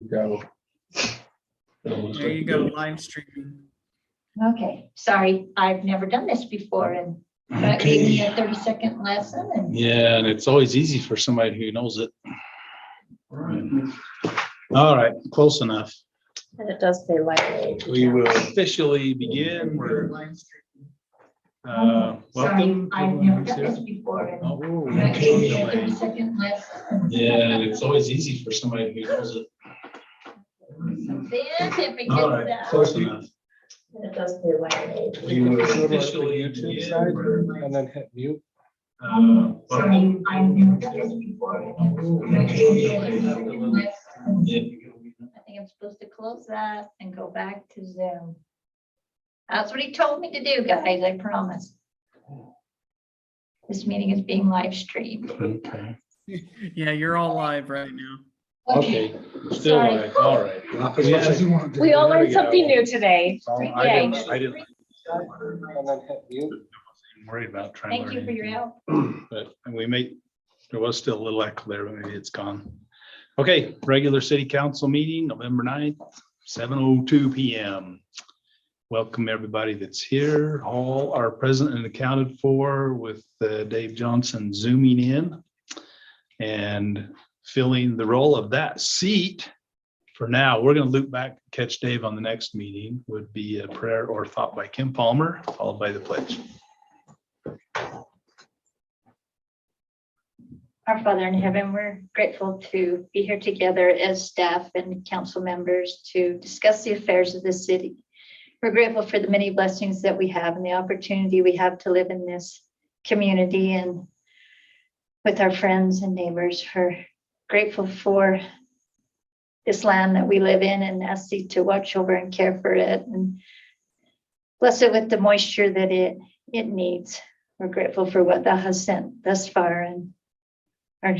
Go. There you go, live streaming. Okay, sorry, I've never done this before and that gave me a 30-second lesson and Yeah, and it's always easy for somebody who knows it. All right, close enough. and it does say live. We will officially begin. We're Sorry, welcome. I've never done this before and Oh, that gave me a okay. 30-second lesson. Yeah, and it's always easy for somebody who knows it. Then if it All gets right, that, close enough. it does say live. We will officially YouTube side begin. and then hit mute. Sorry, I've never done this before and that gave me a 30-second lesson. Yeah. I think I'm supposed to close that and go back to Zoom. That's what he told me to do, guys, I promise. This meeting is being live streamed. Okay. Yeah, you're all live right now. Okay, still Sorry. like, all right. We all There we learned something go. new today. So Yay. I didn't And then hit mute. worry about trying to Thank learn you for your anything. help. But there was still a little echo there, but maybe it's gone. Okay, regular city council meeting, November 9th, 7:02 PM. Welcome everybody that's here. All are present and accounted for with Dave Johnson zooming in and filling the role of that seat. For now, we're going to loop back, catch Dave on the next meeting, would be a prayer or thought by Kim Palmer, followed by the pledge. Our Father in heaven, we're grateful to be here together as staff and council members to discuss the affairs of the city. We're grateful for the many blessings that we have and the opportunity we have to live in this community and with our friends and neighbors. We're grateful for this land that we live in and ask thee to watch over and care for it and bless it with the moisture that it needs. We're grateful for what thou hast sent thus far and are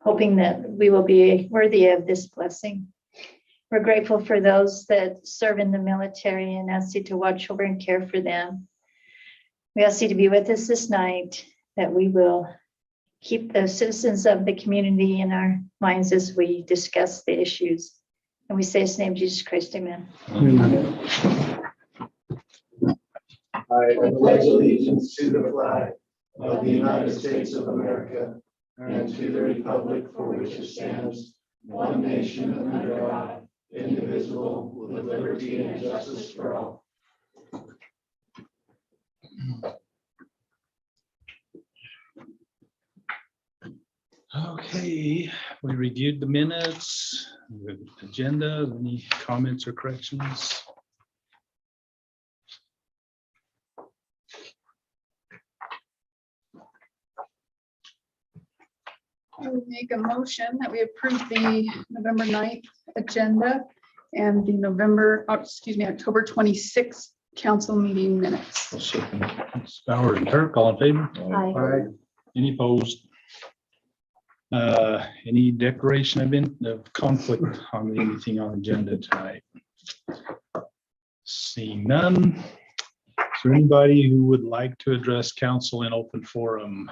hoping that we will be worthy of this blessing. We're grateful for those that serve in the military and ask thee to watch over and care for them. We ask thee to be with us this night, that we will keep the citizens of the community in our minds as we discuss the issues. And we say his name, Jesus Christ, amen. I pledge allegiance to the flag of the United States of America and to the republic for which it stands, one nation under God, indivisible, with liberty and justice for all. Okay, we reviewed the minutes, the agenda, any comments or corrections? I would make a motion that we approve the November 9th agenda and the October 26th council meeting minutes. Bauer and Turk, all in favor? Aye. Any opposed? Any declaration of conflict on anything on the agenda tonight? Seeing none. Is there anybody who would like to address council in open forum?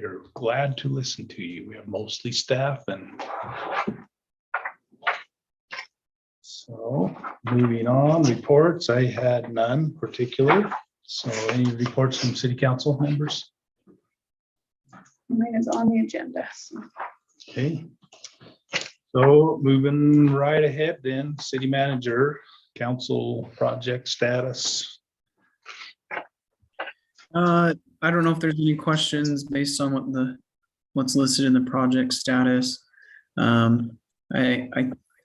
We're glad to listen to you. We have mostly staff and so moving on, reports. I had none particular. So any reports from city council members? Mine is on the agenda. So Okay. So moving right ahead then, city manager, council project status. I don't know if there's any questions based on what's listed in the project status. I'm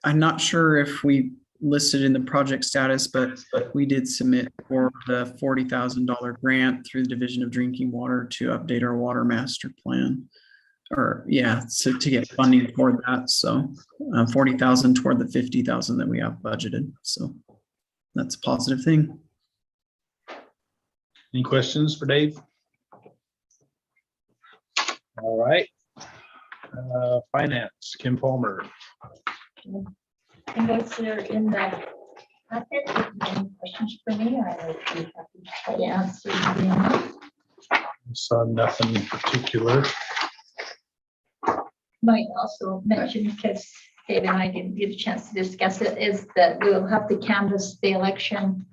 not sure if we listed in the project status, but we did submit for the $40,000 grant through the Division of Drinking Water to update our water master plan. So to get funding for that. So 40,000 toward the 50,000 that we have budgeted. So that's a positive thing. Any questions for Dave? All right. Finance, Kim Palmer. And those that are in the packet, if you have any questions for me, I would be happy to try to answer them. Saw nothing in particular. Might also mention, because Dave and I didn't get a chance to discuss it, is that we will have to canvass the election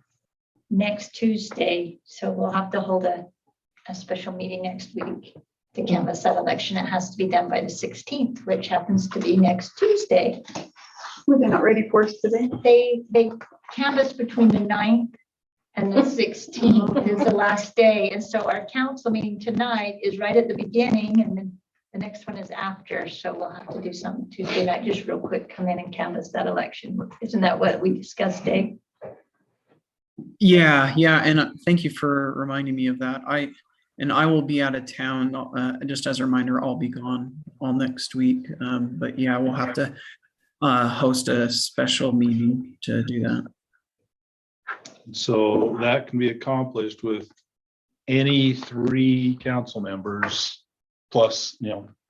next Tuesday. So we'll have to hold a special meeting next week to canvass that election. It has to be done by the 16th, which happens to be next Tuesday. Were they not ready for us today? They canvass between the 9th and the 16th is the last day. And so our council meeting tonight is right at the beginning, and then the next one is after. So we'll have to do something Tuesday night, just real quick, come in and canvass that election. Isn't that what we discussed, Dave? Yeah, and thank you for reminding me of that. I will be out of town, just as a reminder, I'll be gone all next week. But yeah, we'll have to host a special meeting to do that. So that can be accomplished with any 3 council members, plus,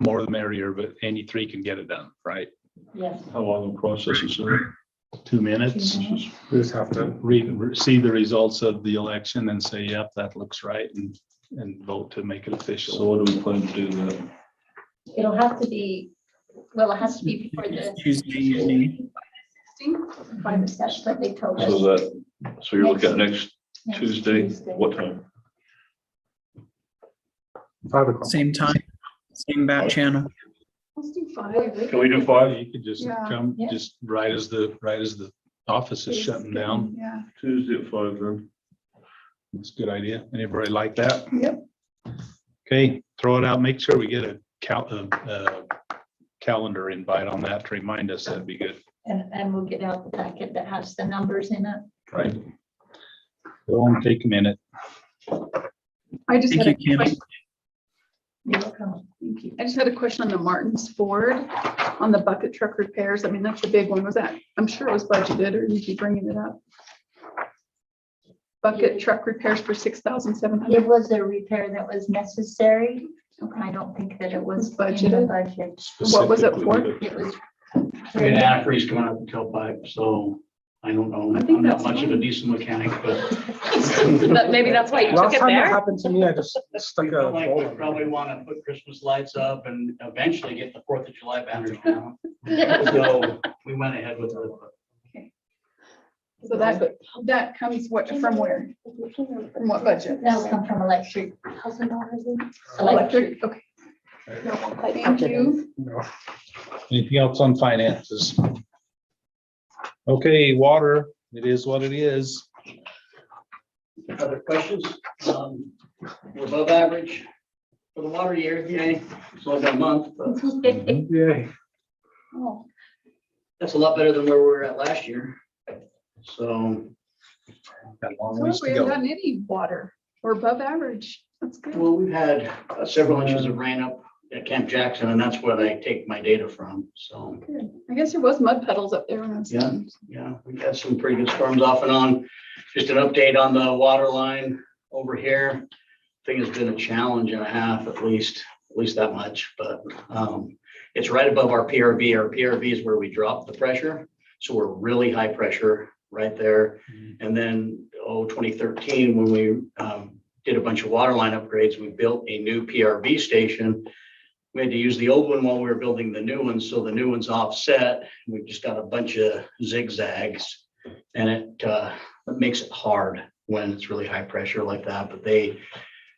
more the merrier, but any 3 can get it done, right? Yes. How long the process is there? 2 minutes. We just have to. See the results of the election and say, yep, that looks right, and vote to make it official. So what do we plan to do then? It'll have to be, well, it has to be before the Tuesday evening. by the session that they told So us. so you're looking at next Next Tuesday, what time? 5 o'clock. Same time, same back channel. Let's do 5. Can we do 5? You could just Yeah. come, Yeah. just right as the office is shutting down. Yeah. Tuesday at 5 then. That's a good idea. Anybody like that? Yep. Okay, throw it out. Make sure we get a calendar invite on that to remind us. That'd be good. And we'll get out the packet that has the numbers in it. Right. It won't take a minute. I just had Thank a you, Kim. question. You're welcome. Thank you. I just had a question on the Martins Ford, on the bucket truck repairs. I mean, that's a big one. Was that, I'm sure it was budgeted, or you keep bringing it up? Bucket truck repairs for 6,700. It was a repair that was necessary. I don't think that it was in the Budgeted. budget. What was it for? It was. And Acre's coming up the tailpipe, so I don't know. I think I'm not that's much of a fine. decent mechanic, but Maybe that's why you took Last it time that there. happened to me, I just stuck we a felt like bolt we in it. probably want to put Christmas lights up and eventually get the 4th of July banners down. So we went ahead with it. So that comes what, from where? From what budget? That'll come from electric. Electric, okay. Thank you. No. Anything else on finances? Okay, water, it is what it is. Other questions? We're above average for the water year, yay. It's only been a month, but Yay. Oh, that's a lot better than where we were at last year. So, Got a long so ways we to haven't go. gotten any water. We're above average. That's good. well, we've had several inches of rain up at Camp Jackson, and that's what I take my data from, so. Good. I guess there was mud puddles up there when I was Yeah. done. Yeah, we've had some pretty good storms off and on. Just an update on the water line over here. Thing has been a challenge and a half, at least that much, but it's right above our PRV. Our PRV is where we drop the pressure. So we're really high pressure right there. And then, 2013, when we did a bunch of water line upgrades, we built a new PRV station. We had to use the old one while we were building the new one. So the new one's offset. We've just got a bunch of zigzags, and it makes it hard when it's really high pressure like that. But they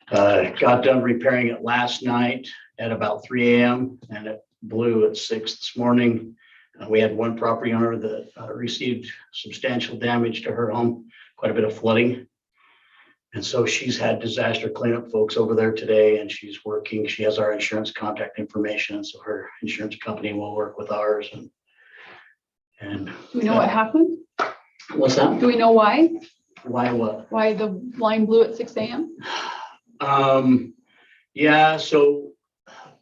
got done repairing it last night at about 3 a.m. and it blew at 6 this morning. We had one property owner that received substantial damage to her home, quite a bit of flooding. And so she's had disaster cleanup folks over there today, and she's working. She has our insurance contact information, so her insurance company will work with ours. And Do we know what happened? what's that? Do we know why? Why what? Why the line blew at 6 a.m.? Yeah, so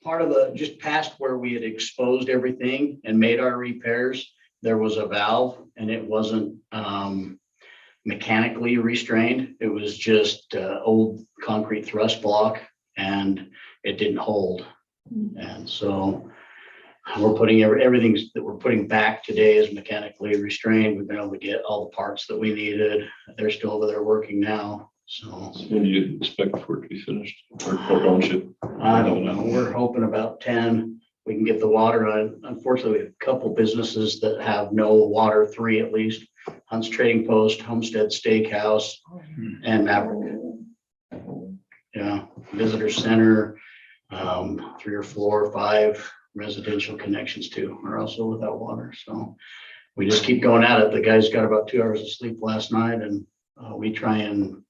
part of the, just past where we had exposed everything and made our repairs, there was a valve, and it wasn't mechanically restrained. It was just old concrete thrust block, and it didn't hold. And so we're putting everything that we're putting back today is mechanically restrained. We've been able to get all the parts that we needed. They're still over there working now. So When do you expect for it to be finished? Or don't you? I don't know. We're hoping about 10. we can get the water on. Unfortunately, we have a couple businesses that have no water, 3 at least. Hunt's Trading Post, Homestead Steakhouse, and Maverick. Yeah, Visitor Center, 3 or 4 or 5 residential connections too are also without water. So we just keep going at it. The guys got about 2 hours of sleep last night, and we try and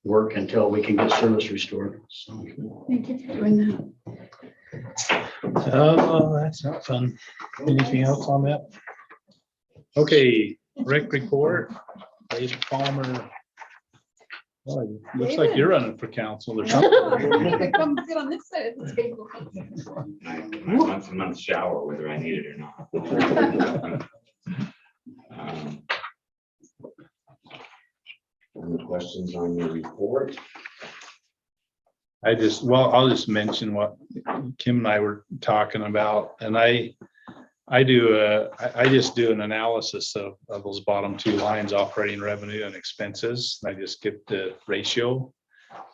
work until we can get service restored. So Thank you for doing that. Oh, that's not fun. Anything else on that? Okay, rec report, David Palmer. Oh, it looks like you're running for council or something. Come sit on this side of the table. My once-a-month shower, whether I need it or not. Any questions on your report? I'll just mention what Kim and I were talking about, and I just do an analysis of those bottom 2 lines, operating revenue and expenses. I just get the ratio.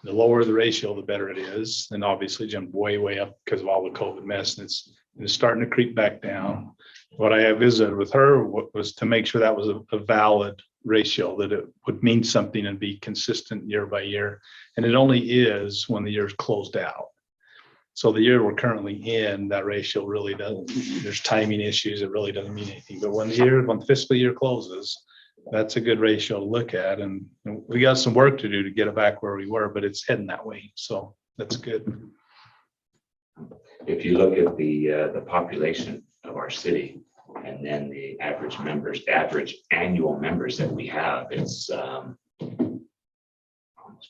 The lower the ratio, the better it is. And obviously jumped way up because of all the COVID mess, and it's starting to creep back down. What I visited with her was to make sure that was a valid ratio, that it would mean something and be consistent year by year. And it only is when the year's closed out. So the year we're currently in, that ratio really doesn't, there's timing issues. It really doesn't mean anything. But when the fiscal year closes, that's a good ratio to look at. And we got some work to do to get it back where we were, but it's heading that way. So that's good. If you look at the population of our city and then the average annual members that we have, it's almost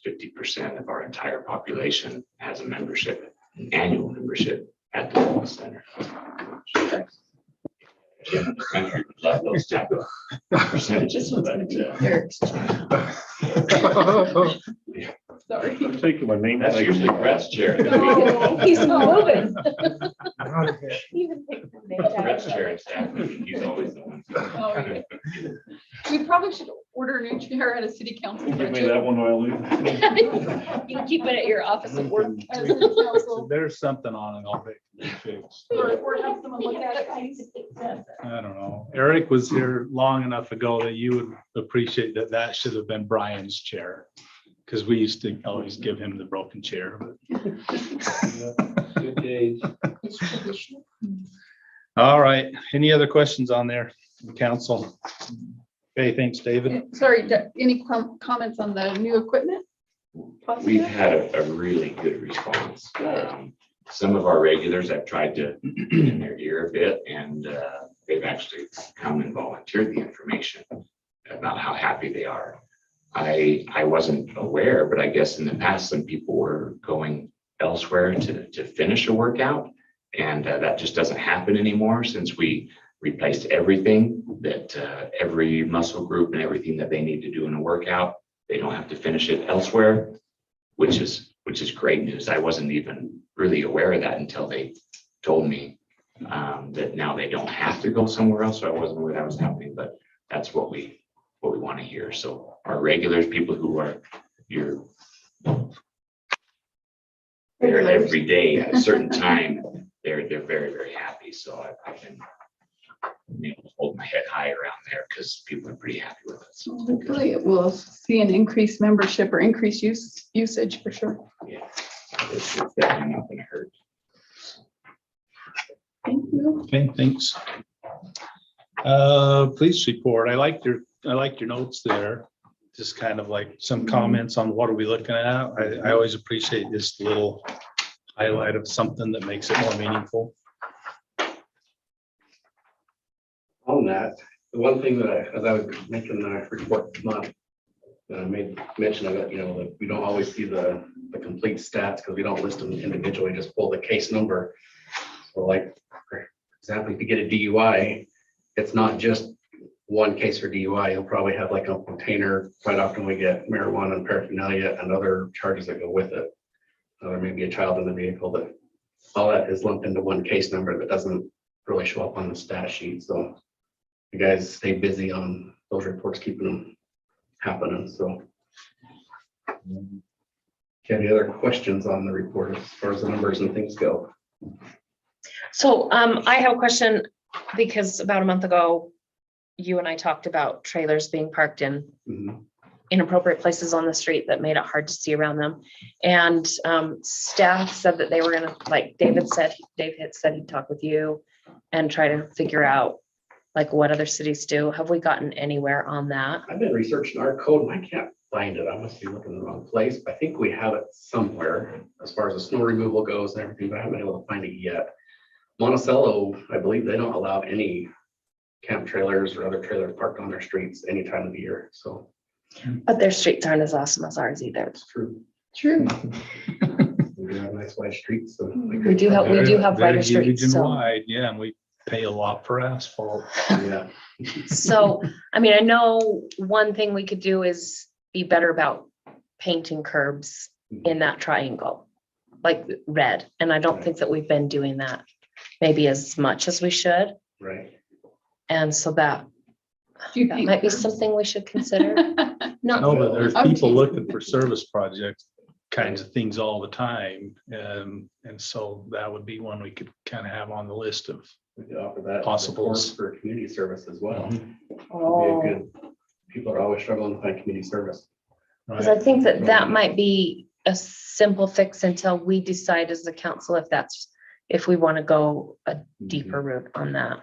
50% of our entire population has a membership, an annual membership at the wellness center. Yeah, the country would love those type of percentages, but Sorry. I'm taking my name. that's usually Brett's chair. He's moving. Brett's chair and staff meeting, he's always the one. Oh, okay. We probably should order a new chair at a city council. Give me that one while I leave. You can keep it at your office at work. At a city council. There's something on it. I'll fix. Or have someone look at it. I don't know. Eric was here long enough ago that you would appreciate that should have been Brian's chair. Because we used to always give him the broken chair. Good days. All right. Any other questions on there, council? Okay, thanks, David. Sorry, any comments on the new equipment? We've had a really good response. Some of our regulars have tried to get in their ear a bit, and they've actually come and volunteered the information about how happy they are. I wasn't aware, but I guess in the past, some people were going elsewhere to finish a workout, and that just doesn't happen anymore since we replaced everything that every muscle group and everything that they need to do in a workout. They don't have to finish it elsewhere, which is great news. I wasn't even really aware of that until they told me that now they don't have to go somewhere else. So I wasn't aware that was happening, but that's what we want to hear. So our regulars, people who are there every day at a certain time, they're very, very happy. So I've been able to hold my head high around there because people are pretty happy with it. So Hopefully it will see an increased membership or increased usage for sure. yeah, it's definitely not going to hurt. Thank you. Okay, thanks. Police report. I liked your notes there. Just kind of like some comments on what are we looking at. I always appreciate this little highlight of something that makes it more meaningful. On that, the one thing that as I was making the report month, I made mention of it, that we don't always see the complete stats because we don't list them individually, just pull the case number. So like, for example, if you get a DUI, it's not just one case for DUI. You'll probably have like a container. Quite often we get marijuana and paraphernalia and other charges that go with it. There may be a child in the vehicle, but all that is lumped into one case number that doesn't really show up on the stat sheet. So you guys stay busy on those reports, keeping them happening. So any other questions on the report as far as the numbers and things go? So I have a question because about a month ago, you and I talked about trailers being parked in Mhm. inappropriate places on the street that made it hard to see around them. And staff said that they were gonna, like Dave had said he'd talk with you and try to figure out like what other cities do. Have we gotten anywhere on that? I've been researching our code and I can't find it. I must be looking in the wrong place. I think we have it somewhere as far as the snow removal goes and everything, but I haven't been able to find it yet. Monticello, I believe they don't allow any camp trailers or other trailers parked on their streets any time of the year. So But their streets aren't as awesome as ours either. it's true. True. We have nice wide streets. So We do have They're wider huge streets, and so. wide, yeah, and we pay a lot for asphalt. yeah. So, I mean, I know one thing we could do is be better about painting curbs in that triangle, like red. And I don't think that we've been doing that maybe as much as we should. Right. And so that Do you that think- might be something we should consider. Not No, but there's I'm people teasing. looking for service projects, kinds of things all the time. And so that would be one we could kind of have on the list of. We could offer that. Possibles. For community service as well. Oh, Would be a good, people are always struggling to find community service. because I think that that might be a simple fix until we decide as a council if we want to go a deeper route on that.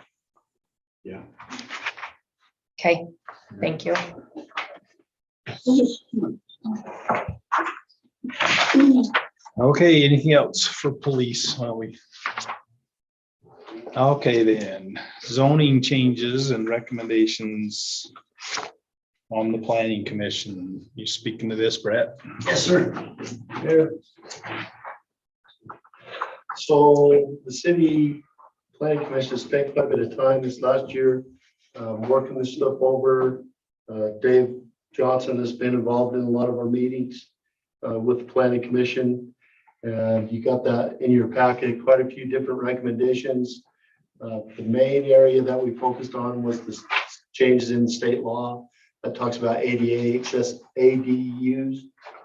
Yeah. Okay, thank you. Okay, anything else for police? Okay, then zoning changes and recommendations on the planning commission. You speaking to this, Brett? Yes, sir. Yeah. So the city planning commission has spent quite a bit of time this last year working this stuff over. Dave Johnson has been involved in a lot of our meetings with the planning commission. And you got that in your packet, quite a few different recommendations. The main area that we focused on was the changes in state law that talks about ADUs,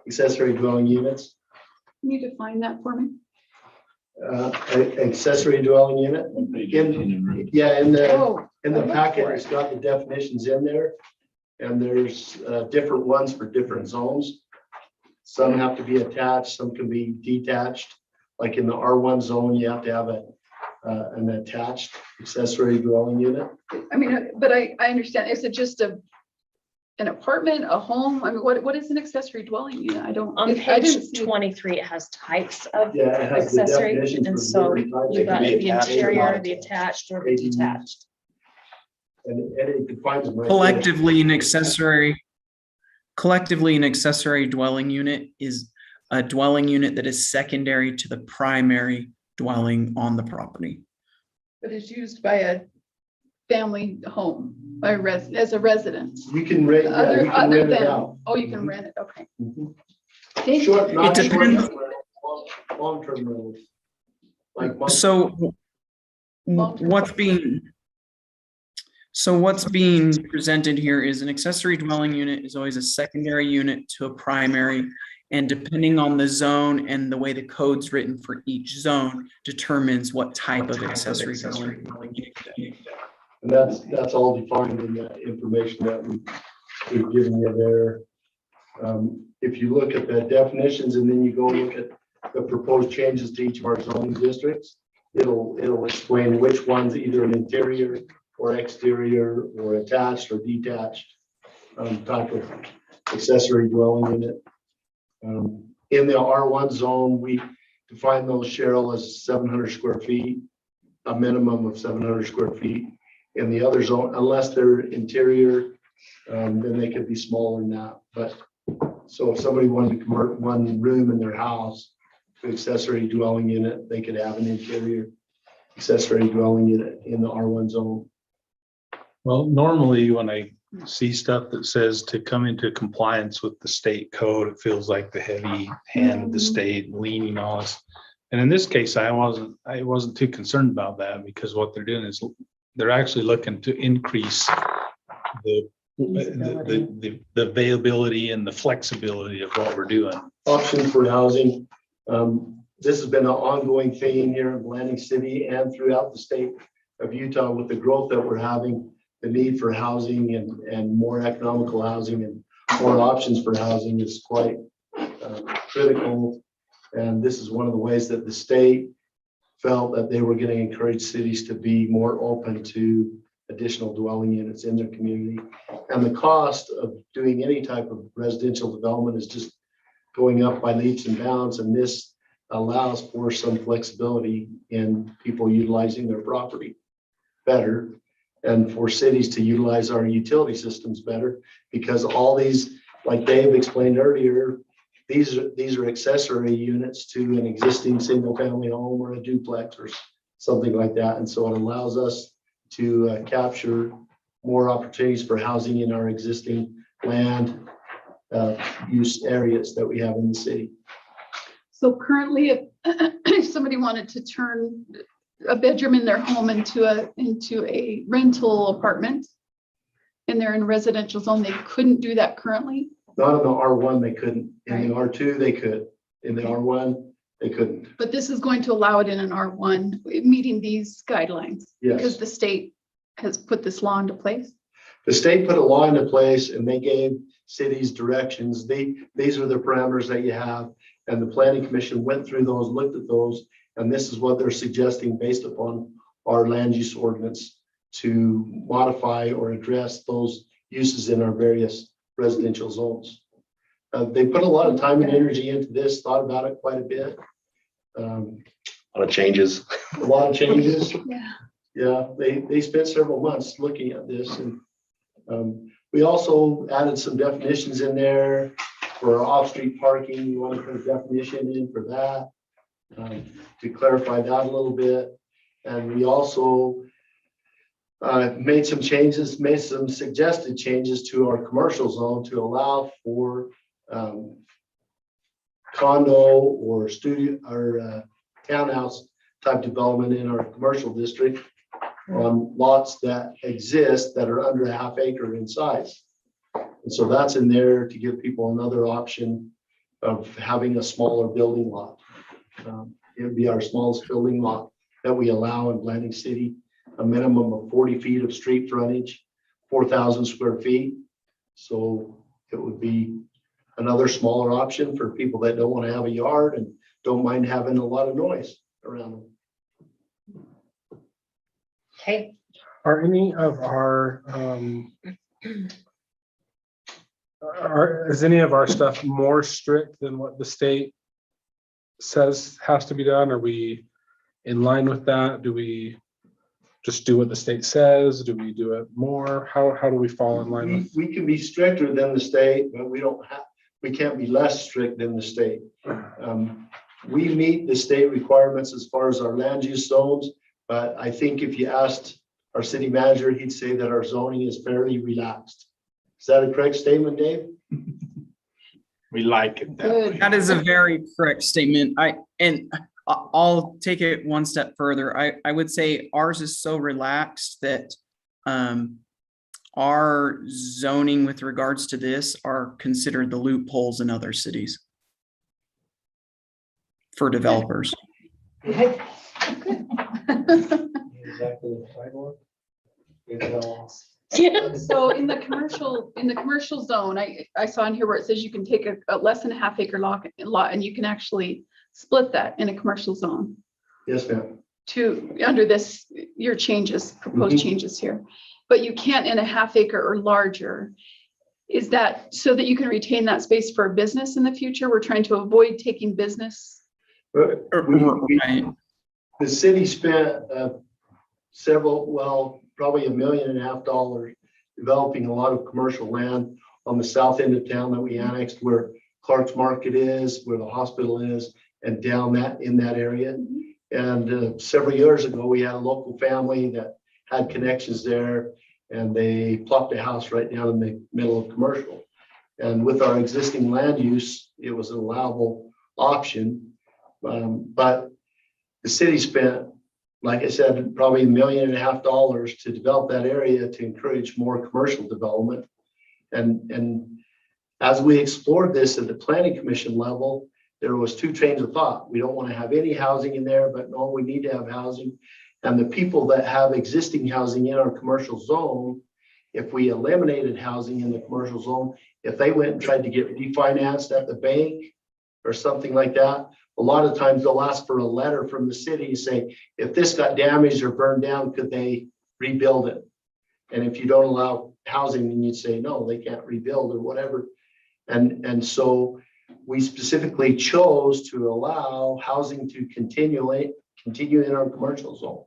accessory dwelling units. Can you define that for me? Accessory dwelling unit. Yeah, in the Oh, packet, it's got the definitions in there. And there's different ones for different zones. Some have to be attached, some can be detached. Like in the R1 zone, you have to have an attached accessory dwelling unit. I mean, but I understand. Is it just an apartment, a home? I mean, what is an accessory dwelling unit? I don't. On I page didn't see- 23, it has types of Yeah, it has the accessory, definitions and for so different types. you It got can be the attached or interior, not the attached. attached, or the ADU. detached. And it defines them right there. Collectively, an accessory dwelling unit is a dwelling unit that is secondary to the primary dwelling on the property. But it's used by a family home, as a residence. You can rent, yeah, you can Other rent it than, out. oh, you can rent it, okay. Mhm. Thank Short, you. not It depends. short-term rentals, long-term rentals. Like monthly. So what's being presented here is an accessory dwelling unit is always a secondary unit to a primary. And depending on the zone and the way the code's written for each zone determines what type of accessory dwelling unit. And that's all defined in that information that we've given you there. If you look at the definitions and then you go look at the proposed changes to each of our zoning districts, it'll explain which one's either an interior or exterior or attached or detached type of accessory dwelling unit. In the R1 zone, we define those, Cheryl, as 700 square feet, a minimum of 700 square feet. In the other zone, unless they're interior, then they could be smaller than that. But so if somebody wanted to convert one room in their house to accessory dwelling unit, they could have an interior accessory dwelling unit in the R1 zone. Well, normally when I see stuff that says to come into compliance with the state code, it feels like the heavy hand of the state leaning on us. And in this case, I wasn't too concerned about that, because what they're doing is they're actually looking to increase the availability and the flexibility of what we're doing. Option for housing. this has been an ongoing theme here in Blanding City and throughout the state of Utah with the growth that we're having, the need for housing and more economical housing and more options for housing is quite critical. And this is one of the ways that the state felt that they were going to encourage cities to be more open to additional dwelling units in their community. And the cost of doing any type of residential development is just going up by leaps and bounds. And this allows for some flexibility in people utilizing their property better, and for cities to utilize our utility systems better, because all these, like Dave explained earlier, these are accessory units to an existing single family home or a duplex or something like that. And so it allows us to capture more opportunities for housing in our existing land use areas that we have in the city. So currently, if somebody wanted to turn a bedroom in their home into a rental apartment and they're in a residential zone, they couldn't do that currently? Not in the R1, they couldn't. In the R2, they could. In the R1, they couldn't. But this is going to allow it in an R1, meeting these guidelines, because Yes. the state has put this law into place. The state put a law into place and they gave cities directions. These are the parameters that you have. And the planning commission went through those, looked at those, and this is what they're suggesting based upon our land use ordinance to modify or address those uses in our various residential zones. They put a lot of time and energy into this, thought about it quite a bit. A lot of changes. A lot of changes. Yeah. Yeah, they spent several months looking at this, and we also added some definitions in there for off-street parking. We want to put a definition in for that to clarify that a little bit. And we also made some changes, made some suggested changes to our commercial zone to allow for condo or studio or townhouse type development in our commercial district on lots that exist that are under a half acre in size. And so that's in there to give people another option of having a smaller building lot. It would be our smallest building lot that we allow in Blanding City, a minimum of 40 feet of street frontage, 4,000 square feet. So it would be another smaller option for people that don't want to have a yard and don't mind having a lot of noise around them. Okay, Are any of is any of our stuff more strict than what the state says has to be done? Are we in line with that? Do we just do what the state says? Do we do it more? How do we fall in line with? We can be stricter than the state, but we can't be less strict than the state. We meet the state requirements as far as our land use zones, but I think if you asked our city manager, he'd say that our zoning is fairly relaxed. Is that a correct statement, Dave? We like it that Good. way. That is a very correct statement. I'll take it one step further. I would say ours is so relaxed that our zoning with regards to this are considered the loopholes in other cities for developers. So in the commercial zone, I saw in here where it says you can take a less than a half acre lot and you can actually split that in a commercial zone Yes, ma'am. to, under this, your changes, proposed changes here. But you can't in a half acre or larger. Is that so that you can retain that space for a business in the future? We're trying to avoid taking business. But Right. the city spent probably $1.5 million developing a lot of commercial land on the south end of town that we annexed, where Clark's Market is, where the hospital is, and down in that area. And several years ago, we had a local family that had connections there, and they plopped a house right down in the middle of commercial. And with our existing land use, it was an allowable option. But the city spent, like I said, probably $1.5 million to develop that area to encourage more commercial development. And as we explored this at the planning commission level, there was two trains of thought. We don't want to have any housing in there, but no, we need to have housing. And the people that have existing housing in our commercial zone, if we eliminated housing in the commercial zone, if they went and tried to get refinanced at the bank or something like that, a lot of times they'll ask for a letter from the city to say, if this got damaged or burned down, could they rebuild it? And if you don't allow housing, then you'd say, no, they can't rebuild or whatever. And so we specifically chose to allow housing to continue in our commercial zone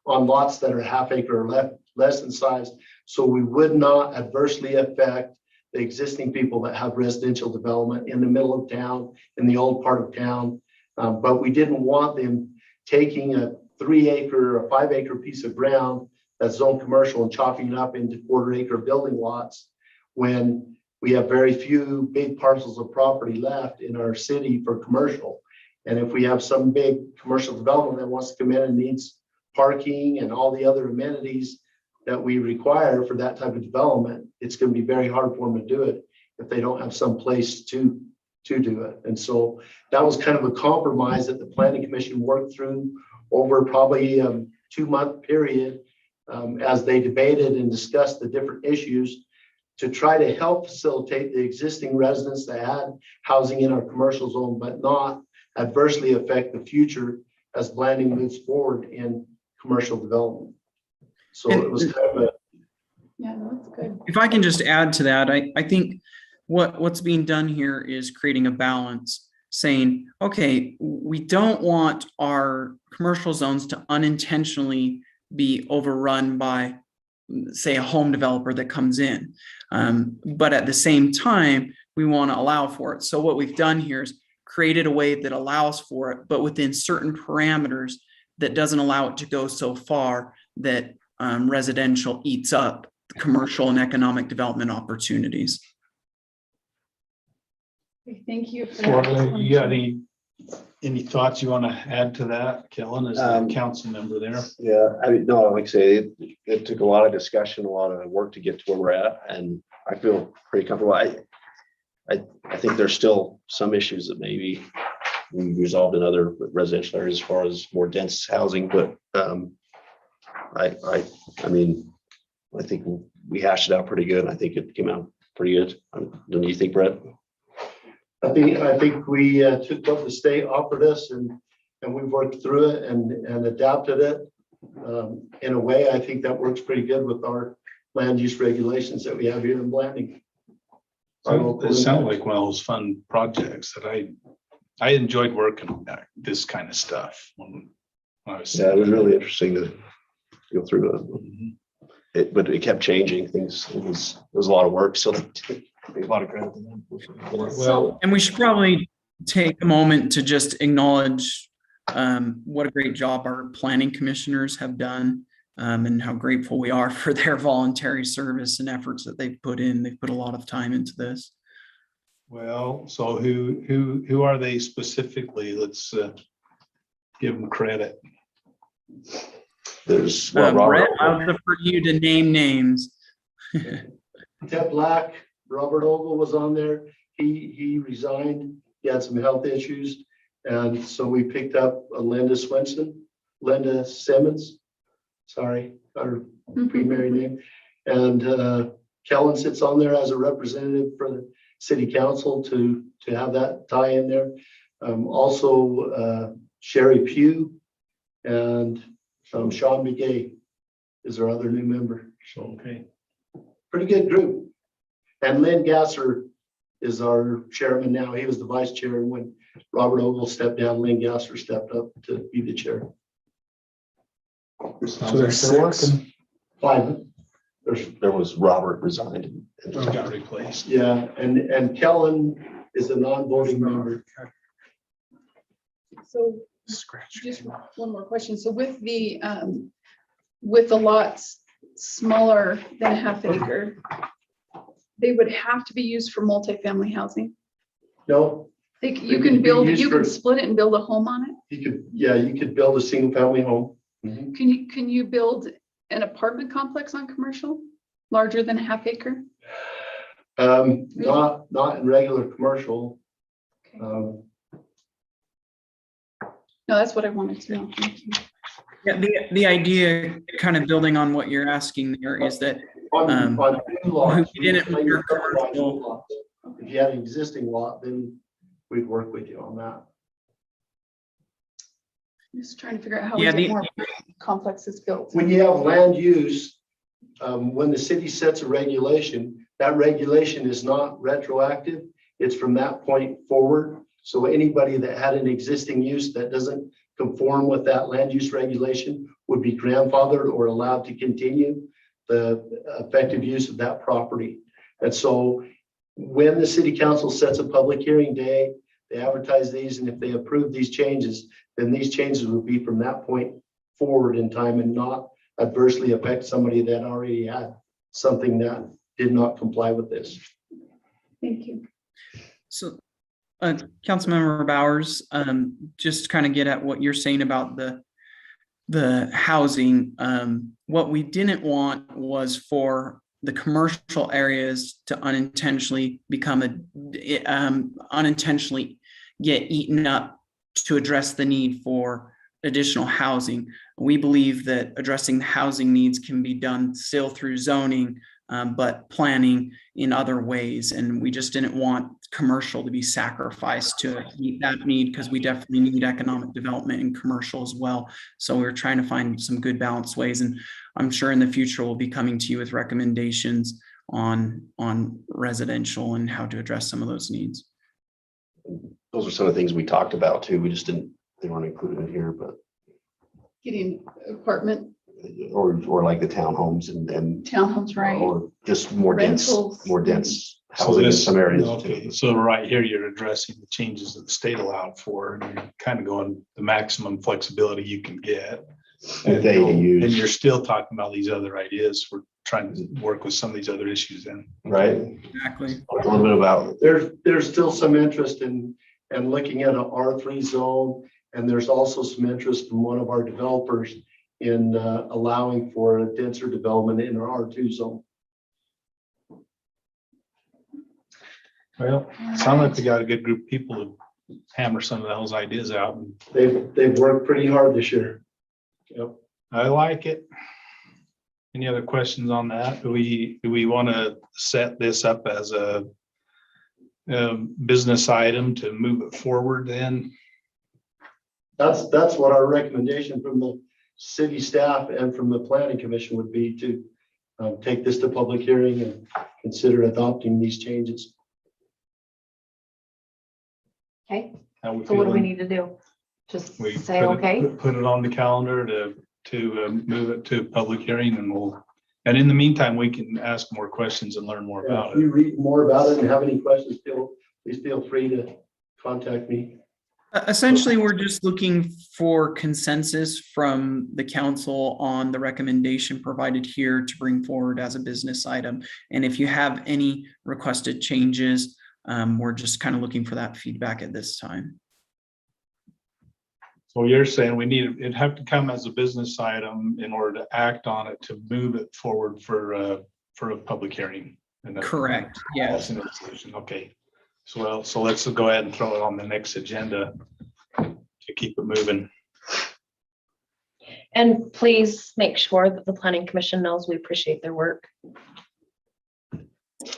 on lots that are half acre or less in size. So we would not adversely affect the existing people that have residential development in the middle of town, in the old part of town. But we didn't want them taking a 3 acre or 5 acre piece of ground that's zone commercial and chopping it up into 1/4 acre building lots when we have very few big parcels of property left in our city for commercial. And if we have some big commercial development that wants to come in and needs parking and all the other amenities that we require for that type of development, it's going to be very hard for them to do it if they don't have some place to do it. And so that was kind of a compromise that the planning commission worked through over probably a 2-month period as they debated and discussed the different issues to try to help facilitate the existing residents that had housing in our commercial zone, but not adversely affect the future as Blanding moves forward in commercial development. So it was kind of a. Yeah, that's good. If I can just add to that, I think what's being done here is creating a balance, saying, okay, we don't want our commercial zones to unintentionally be overrun by, say, a home developer that comes in. But at the same time, we want to allow for it. So what we've done here is created a way that allows for it, but within certain parameters that doesn't allow it to go so far that residential eats up the commercial and economic development opportunities. Thank you. for Well, that. you got any thoughts you want to add to that, Kellen, as the council member there? Yeah, I mean, no, like I say, it took a lot of discussion, a lot of work to get to where we're at, and I feel pretty comfortable. I think there's still some issues that maybe we resolved in other residential areas as far as more dense housing, but I mean, I think we hashed it out pretty good. I think it came out pretty good. Don't you think, Brett? I think we took what the state offered us and we worked through it and adapted it in a way. I think that works pretty good with our land use regulations that we have here in Blanding. It sounded like one of those fun projects that I enjoyed working on this kind of stuff when I was. Yeah, it was really interesting to go through it. Mhm. But it kept changing things. It was a lot of work. So a lot of credit to them. Well, And we should probably take a moment to just acknowledge what a great job our planning commissioners have done and how grateful we are for their voluntary service and efforts that they've put in. They've put a lot of time into this. well, so who are they specifically? Let's give them credit. There's Brett, Robert. I'll defer to you to name names. Ted Black, Robert Ogle was on there. He resigned. He had some health issues. And so we picked up Linda Simmons. Sorry, got her pre-married name. And Kellen sits on there as a representative for the city council to have that tie in there. Also Sherry Pugh and Sean McGay is our other new member. So Okay. pretty good group. And Lynn Gasser is our chairman now. He was the vice chair. And when Robert Ogle stepped down, Lynn Gasser stepped up to be the chair. So there's 6. 5. There was Robert resigned. Got replaced. Yeah, and Kellen is a non-voting member. So just one more question. So with the lots smaller than a half acre, they would have to be used for multifamily housing? No, You can split it and build a home on it? you could build a single family home. Can you build an apartment complex on commercial larger than a half acre? Not in regular commercial. Okay. No, that's what I wanted to know. Thank you. Yeah, the idea, kind of building on what you're asking there, is that On new lots, we didn't we claim want subdivision commercial- lots. If you had an existing lot, then we'd work with you on that. Just trying to figure out how we Yeah, get more complexes built. When you have land use, when the city sets a regulation, that regulation is not retroactive. It's from that point forward. So anybody that had an existing use that doesn't conform with that land use regulation would be grandfathered or allowed to continue the effective use of that property. And so when the city council sets a public hearing day, they advertise these, and if they approve these changes, then these changes would be from that point forward in time and not adversely affect somebody that already had something that did not comply with this. Thank you. So, Councilmember Bowers, just kind of get at what you're saying about the housing. What we didn't want was for the commercial areas to unintentionally unintentionally get eaten up to address the need for additional housing. We believe that addressing the housing needs can be done still through zoning, but planning in other ways. And we just didn't want commercial to be sacrificed to meet that need, because we definitely need economic development in commercial as well. So we're trying to find some good balanced ways. And I'm sure in the future we'll be coming to you with recommendations on residential and how to address some of those needs. Those are some of the things we talked about too. We just didn't, they weren't included in here, but, Getting apartment or like the townhomes and, townhomes, right? or just more Rentals. dense So housing in this, some areas okay, too. so right here, you're addressing the changes that the state allowed for, and you're kind of going the maximum flexibility you can get. With ADUs. And you're still talking about these other ideas. We're trying to work with some of these other issues then. Right? Exactly. A little bit about, There's still some interest in looking at an R3 zone. And there's also some interest from one of our developers in allowing for a denser development in our R2 zone. Well, sounds like we got a good group of people to hammer some of those ideas out. They've worked pretty hard this year. Yep. I like it. Any other questions on that? Do we want to set this up as a business item to move it forward then? That's what our recommendation from the city staff and from the planning commission would be, to take this to public hearing and consider adopting these changes. Okay, How we so what do we feeling? need to do? Just We say, put it- okay, Put it on the calendar to move it to public hearing, and in the meantime, we can ask more questions and learn more about If it. you read more about it and have any questions, please feel free to contact me. Essentially, we're just looking for consensus from the council on the recommendation provided here to bring forward as a business item. And if you have any requested changes, we're just kind of looking for that feedback at this time. So you're saying it'd have to come as a business item in order to act on it, to move it forward for a public hearing. And that- Correct, yes. That's another solution. Okay. So let's go ahead and throw it on the next agenda to keep it moving. And please make sure that the planning commission knows we appreciate their work.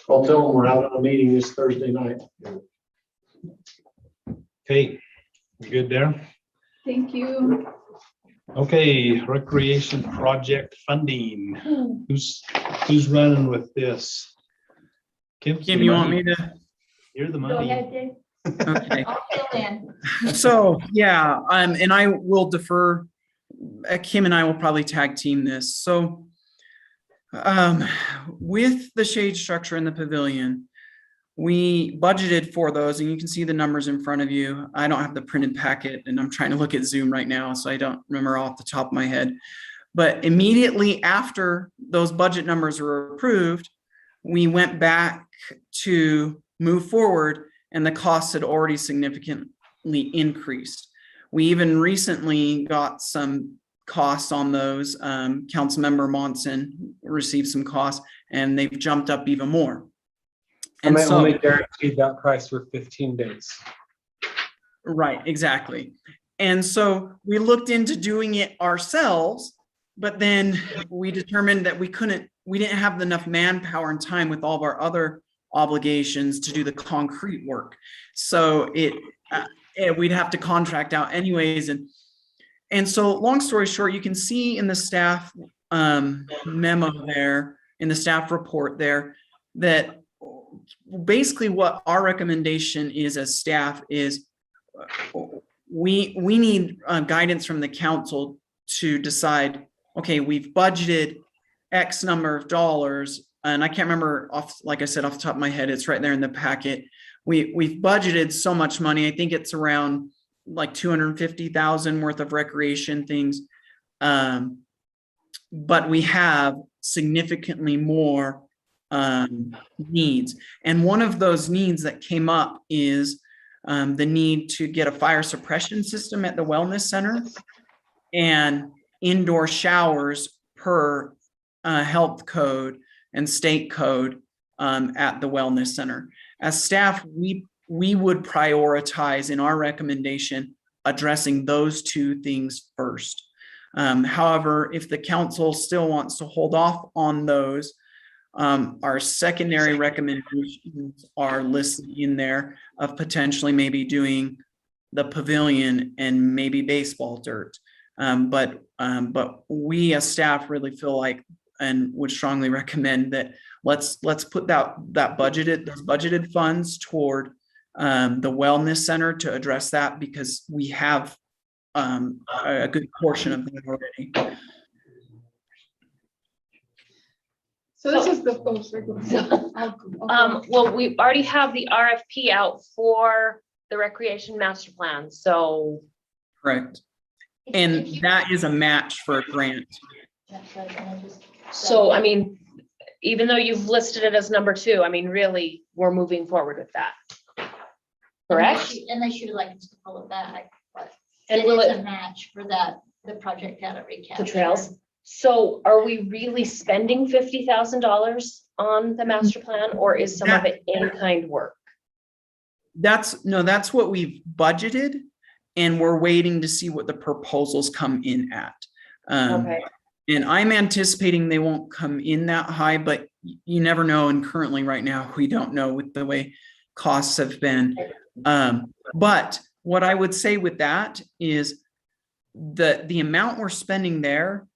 I'll tell them we're out on a meeting this Thursday night. Okay, we good there? Thank you. Okay, recreation project funding. Who's running with this? Kim, you want me to? You're the go money. ahead, Dave. Okay. I'll fill in. So, yeah, and I will defer, Kim and I will probably tag team this. So with the shade structure in the pavilion, we budgeted for those, and you can see the numbers in front of you. I don't have the printed packet, and I'm trying to look at Zoom right now, so I don't remember off the top of my head. But immediately after those budget numbers were approved, we went back to move forward, and the costs had already significantly increased. We even recently got some costs on those. Councilmember Monson received some costs, and they've jumped up even more. And they so, only guaranteed that price for 15 days. right, exactly. And so we looked into doing it ourselves, but then we determined that we didn't have enough manpower and time with all of our other obligations to do the concrete work. So we'd have to contract out anyways. And so long story short, you can see in the staff memo there, in the staff report there, that basically what our recommendation is as staff is we need guidance from the council to decide, okay, we've budgeted X number of dollars, and I can't remember like I said, off the top of my head, it's right there in the packet. We've budgeted so much money. I think it's around like 250,000 worth of recreation things. But we have significantly more needs. And one of those needs that came up is the need to get a fire suppression system at the wellness center and indoor showers per health code and state code at the wellness center. As staff, we would prioritize in our recommendation addressing those two things first. However, if the council still wants to hold off on those, our secondary recommendations are listed in there of potentially maybe doing the pavilion and maybe baseball dirt. But we as staff really feel like and would strongly recommend that let's put those budgeted funds toward the wellness center to address that, because we have a good portion of that already. So this is the, oh, sorry, go ahead. Well, we already have the RFP out for the recreation master plan, so. Correct. And that is a match for a grant. So, I mean, even though you've listed it as number 2, I mean, really, we're moving forward with that. Correct? Unless you'd like us to pull it back, but And it will is a it, match for that, the project out at recapture. the trails? So are we really spending $50,000 on the master plan, or is some of it in-kind work? That's what we've budgeted, and we're waiting to see what the proposals come in at. Okay. And I'm anticipating they won't come in that high, but you never know. And currently right now, we don't know with the way costs have been. But what I would say with that is the amount we're spending there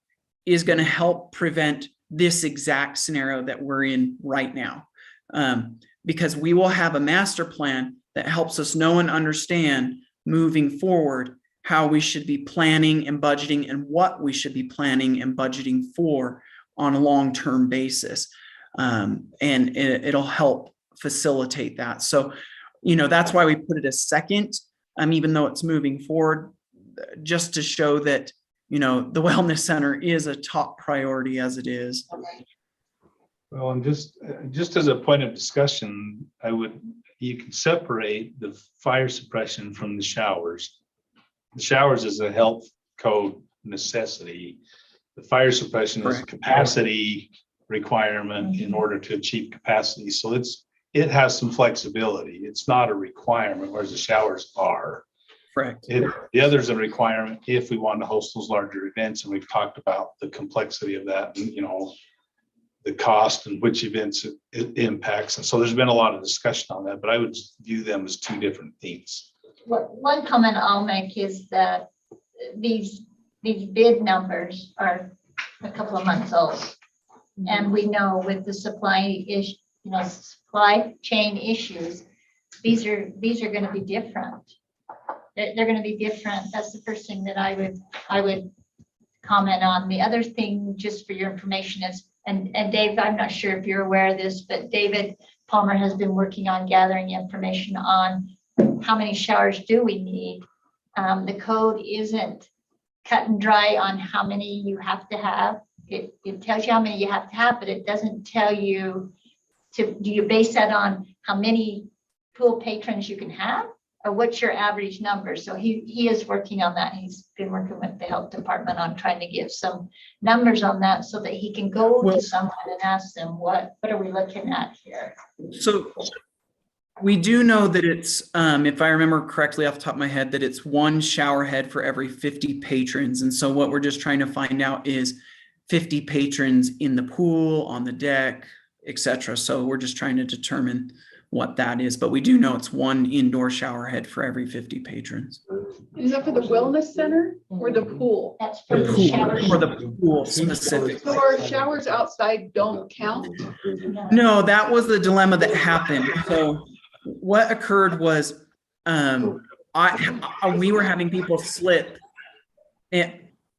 is going to help prevent this exact scenario that we're in right now. Because we will have a master plan that helps us know and understand moving forward how we should be planning and budgeting and what we should be planning and budgeting for on a long-term basis. And it'll help facilitate that. So, that's why we put it as second, even though it's moving forward, just to show that, the wellness center is a top priority as it is. Well, and just as a point of discussion, you can separate the fire suppression from the showers. The showers is a health code necessity. The fire suppression is a capacity requirement in order to achieve capacity. So it has some flexibility. It's not a requirement, whereas the showers are. Correct. The other is a requirement if we want to host those larger events, and we've talked about the complexity of that, and the cost and which events it impacts. And so there's been a lot of discussion on that, but I would view them as two different things. One comment I'll make is that these bid numbers are a couple of months old. And we know with the supply chain issues, these are going to be different. They're going to be different. That's the first thing that I would comment on. The other thing, just for your information, is, and Dave, I'm not sure if you're aware of this, but David Palmer has been working on gathering information on how many showers do we need. The code isn't cut and dry on how many you have to have. It tells you how many you have to have, but it doesn't tell you do you base that on how many pool patrons you can have, or what's your average number? So he is working on that. He's been working with the health department on trying to get some numbers on that so that he can go to someone and ask them, what are we looking at here? So We do know that it's, if I remember correctly off the top of my head, that it's one shower head for every 50 patrons. And so what we're just trying to find out is 50 patrons in the pool, on the deck, etc. So we're just trying to determine what that is, but we do know it's one indoor shower head for every 50 patrons. Is that for the wellness center or the pool? That's for the shower. For the pool specific. So our showers outside don't count? No, that was the dilemma that happened. So what occurred was, we were having people slip.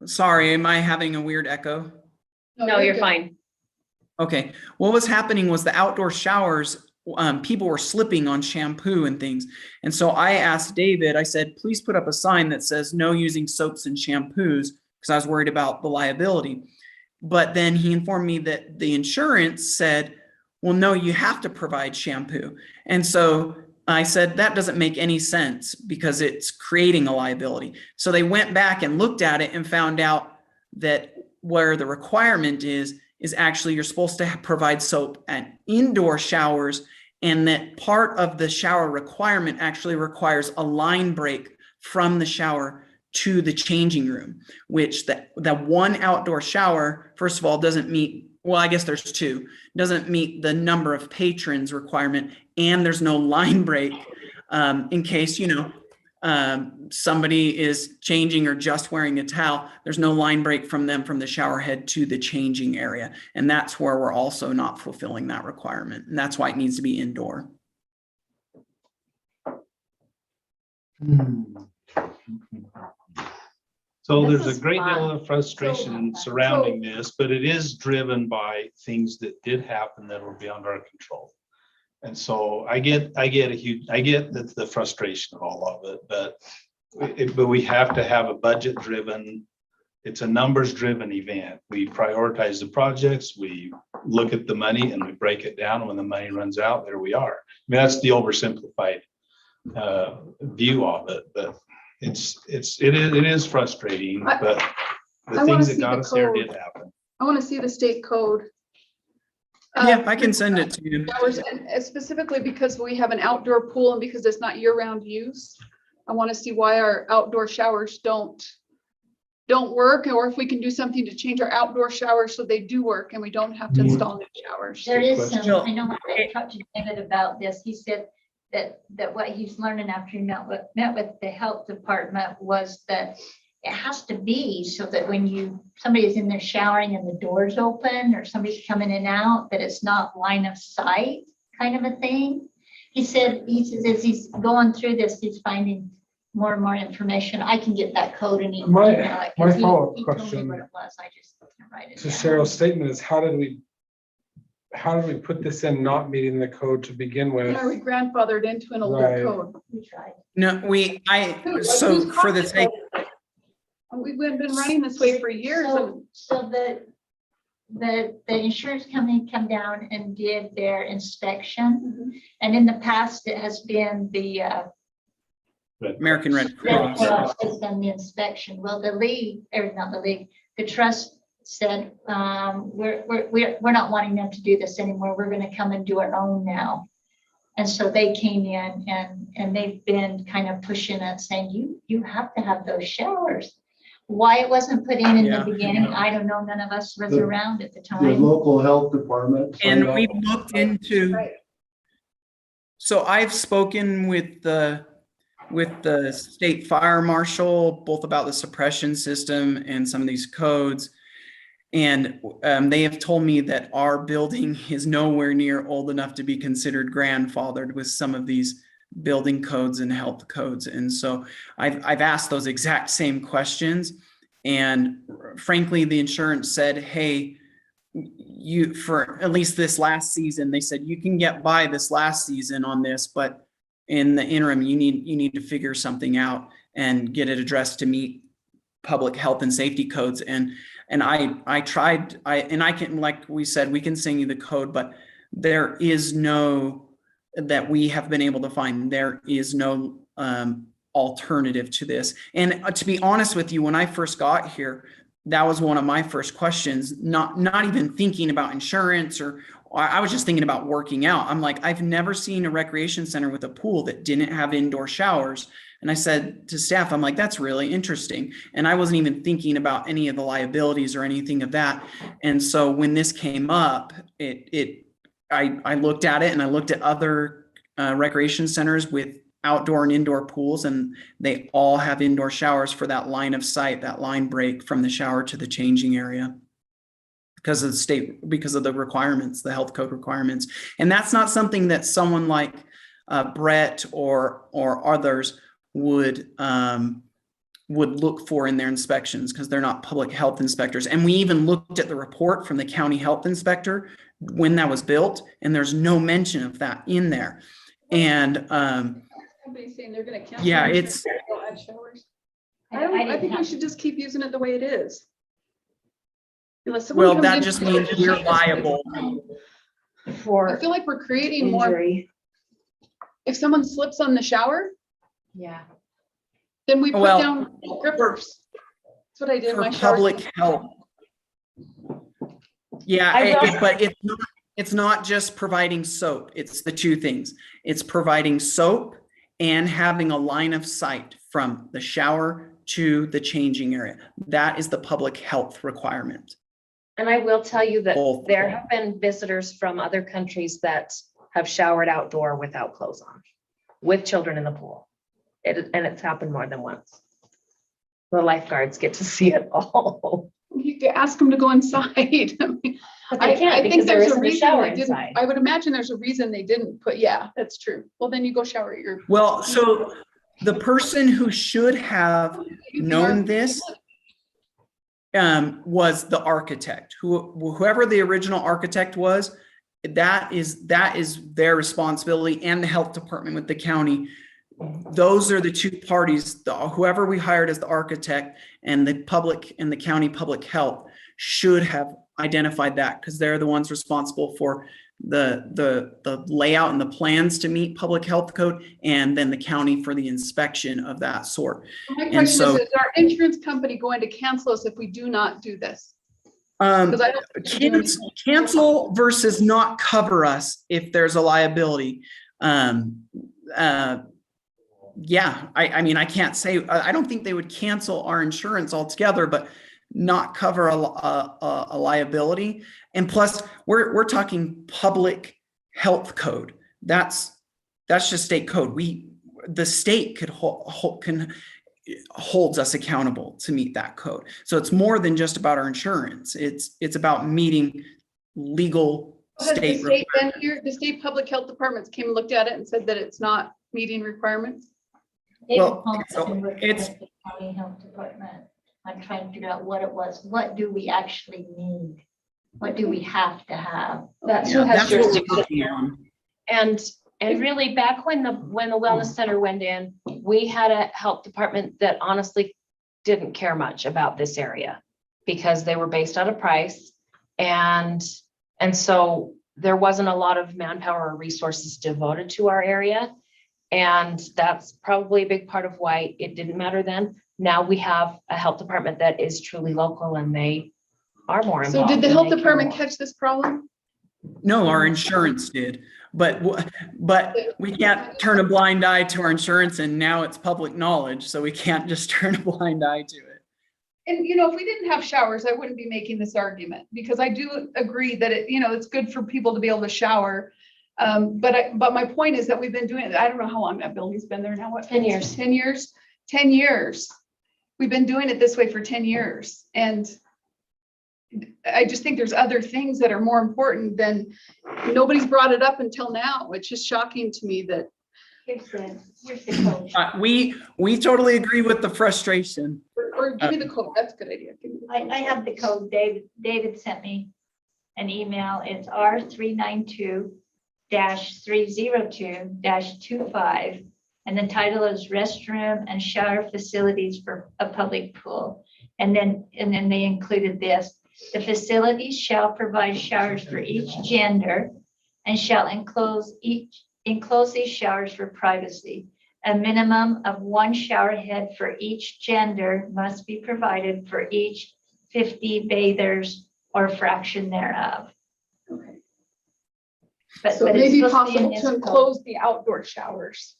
Sorry, am I having a weird echo? No, you're good. fine. Okay, what was happening was the outdoor showers, people were slipping on shampoo and things. And so I asked David, I said, please put up a sign that says no using soaps and shampoos, because I was worried about the liability. But then he informed me that the insurance said, well, no, you have to provide shampoo. And so I said, that doesn't make any sense because it's creating a liability. So they went back and looked at it and found out that where the requirement is actually you're supposed to provide soap at indoor showers, and that part of the shower requirement actually requires a line break from the shower to the changing room, which the one outdoor shower, first of all, doesn't meet, well, I guess there's two, doesn't meet the number of patrons requirement, and there's no line break in case, somebody is changing or just wearing a towel. There's no line break from them from the shower head to the changing area. And that's where we're also not fulfilling that requirement. And that's why it needs to be indoor. So This there's is a great deal fun. of frustration surrounding this, but it is driven by things that did happen that were beyond our control. And so I get the frustration of all of it, but we have to have a budget driven, it's a numbers driven event. We prioritize the projects, we look at the money and we break it down. When the money runs out, there we are. I mean, that's the oversimplified view of it, but it is frustrating, but the I wanna things see that got the us there code. did happen. I want to see the state code. Yeah, I can send it to you. Showers, and specifically because we have an outdoor pool and because it's not year-round use. I want to see why our outdoor showers don't work, or if we can do something to change our outdoor showers so they do work and we don't have to install new showers. There is some, question. I know I talked to David about this. He said that what he's learning after he met with the health department was that it has to be so that when somebody's in there showering and the door's open or somebody's coming in and out, that it's not line of sight kind of a thing. He says as he's going through this, he's finding more and more information. I can get that code and email it. 'Cause My he follow-up told me question what it was. I just didn't write it to down. Cheryl's statement is how did we put this in not meeting the code to begin with? Are we grandfathered into an older Right. code? We tried. No, Who's for the sake, We've been running this way for years. And So the insurance company come down and did their inspection. And in the past, it has been the American Red Red Cross. Cross has done the inspection. Well, the trust said, we're not wanting them to do this anymore. We're gonna come and do our own now. And so they came in and they've been kind of pushing it, saying, you have to have those showers. Why it wasn't put in Yeah. the beginning, I don't know. None of us was The- around at the The time. local health department. And signed we've off. looked into, Right. so I've spoken with the state fire marshal, both about the suppression system and some of these codes. And they have told me that our building is nowhere near old enough to be considered grandfathered with some of these building codes and health codes. And so I've asked those exact same questions. And frankly, the insurance said, hey, you, for at least this last season, they said, you can get by this last season on this, but in the interim, you need to figure something out and get it addressed to meet public health and safety codes. And I tried, I can, like we said, we can send you the code, but there is no, that we have been able to find, there is no alternative to this. And to be honest with you, when I first got here, that was one of my first questions, not even thinking about insurance or I was just thinking about working out. I'm like, I've never seen a recreation center with a pool that didn't have indoor showers. And I said to staff, I'm like, that's really interesting. And I wasn't even thinking about any of the liabilities or anything of that. And so when this came up, I looked at it and I looked at other recreation centers with outdoor and indoor pools, and they all have indoor showers for that line of sight, that line break from the shower to the changing area because of the state, because of the requirements, the health code requirements. And that's not something that someone like Brett or others would look for in their inspections because they're not public health inspectors. And we even looked at the report from the county health inspector when that was built, and there's no mention of that in there. And Somebody's saying they're gonna cancel. yeah, it, it's they'll add showers. I think we should just keep using it the way it is. Unless someone well, comes that in- just means we're liable. I For feel like we're creating more. injury. If someone slips on the shower, Yeah. then we put Well, down grippers. That's what I did in For my shower. public health. Yeah, I will- but it's not just providing soap. It's the two things. It's providing soap and having a line of sight from the shower to the changing area. That is the public health requirement. And I will tell you that Both. there have been visitors from other countries that have showered outdoor without clothes on, with children in the pool. And it's happened more than once. The lifeguards get to see it all. You could ask them to go inside. But they can't because there isn't a shower inside. I would imagine there's a reason they didn't put, yeah, that's true. Well, then you go shower at your. Well, so the person who should have known this was the architect, whoever the original architect was. That is their responsibility, and the health department with the county. Those are the two parties, whoever we hired as the architect and the public and the county public health should have identified that, because they're the ones responsible for the layout and the plans to meet public health code, and then the county for the inspection of that sort. My And question so- is our insurance company going to cancel us if we do not do this? Um, Because I don't. think they're doing anything. cancel versus not cover us if there's a liability. Yeah, I mean, I can't say, I don't think they would cancel our insurance altogether, but not cover a liability. And plus, we're talking public health code. That's just state code. The state holds us accountable to meet that code. So it's more than just about our insurance. It's about meeting legal Has the state. state been here? The state public health departments came and looked at it and said that it's not meeting requirements? Well, It's the county health department. I'm trying to figure out what it was. What do we actually need? What do we have to have? That's Yeah, who has that's what we're jurisdiction. working on. And really, back when the wellness center went in, we had a health department that honestly didn't care much about this area because they were based on a price. And so there wasn't a lot of manpower or resources devoted to our area. And that's probably a big part of why it didn't matter then. Now we have a health department that is truly local, and they are more So involved. did the and health they care department more. catch this problem? No, our insurance did, but we can't turn a blind eye to our insurance, and now it's public knowledge, so we can't just turn a blind eye to it. And if we didn't have showers, I wouldn't be making this argument, because I do agree that it's good for people to be able to shower. But my point is that we've been doing it. I don't know how long that building's been there now. What? 10 years. 10 years. 10 years. We've been doing it this way for 10 years. And I just think there's other things that are more important than, nobody's brought it up until now. It's just shocking to me that. Here's the code. We totally agree with the frustration. Or give me the code. That's a good idea. Give me the code. I have the code. David sent me an email. It's R392-302-25. And the title is restroom and shower facilities for a public pool. And then they included this: the facilities shall provide showers for each gender and shall enclose these showers for privacy. A minimum of one shower head for each gender must be provided for each 50 bathers or a fraction thereof. Okay. But So it it's may be supposed be in possible this to code. enclose the outdoor showers,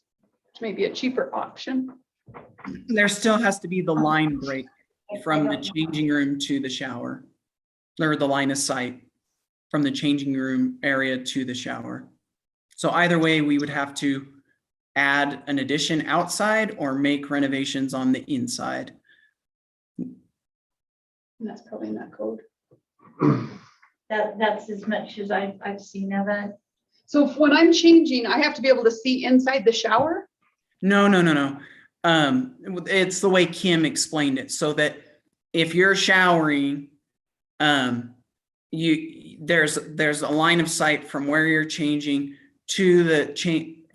which may be a cheaper option. There still has to be the line break from I the don't know. changing room to the shower. Or the line of sight from the changing room area to the shower. So either way, we would have to add an addition outside or make renovations on the inside. And that's probably in that code. That's as much as I've seen of it. So if when I'm changing, I have to be able to see inside the shower? No. It's the way Kim explained it, so that if you're showering, there's a line of sight from where you're changing to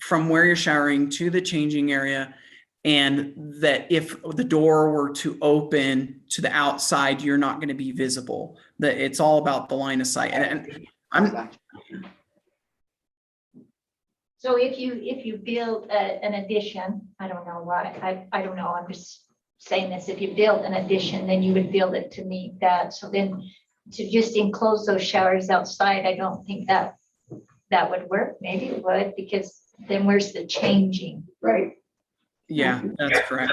from where you're showering to the changing area. And that if the door were to open to the outside, you're not going to be visible. That it's all about the line of sight. And I'm, So if you build an addition, I don't know why, I don't know, I'm just saying this, if you build an addition, then you would build it to meet that. So then to just enclose those showers outside, I don't think that would work. Maybe it would, because then where's the changing? Right. yeah, that's correct.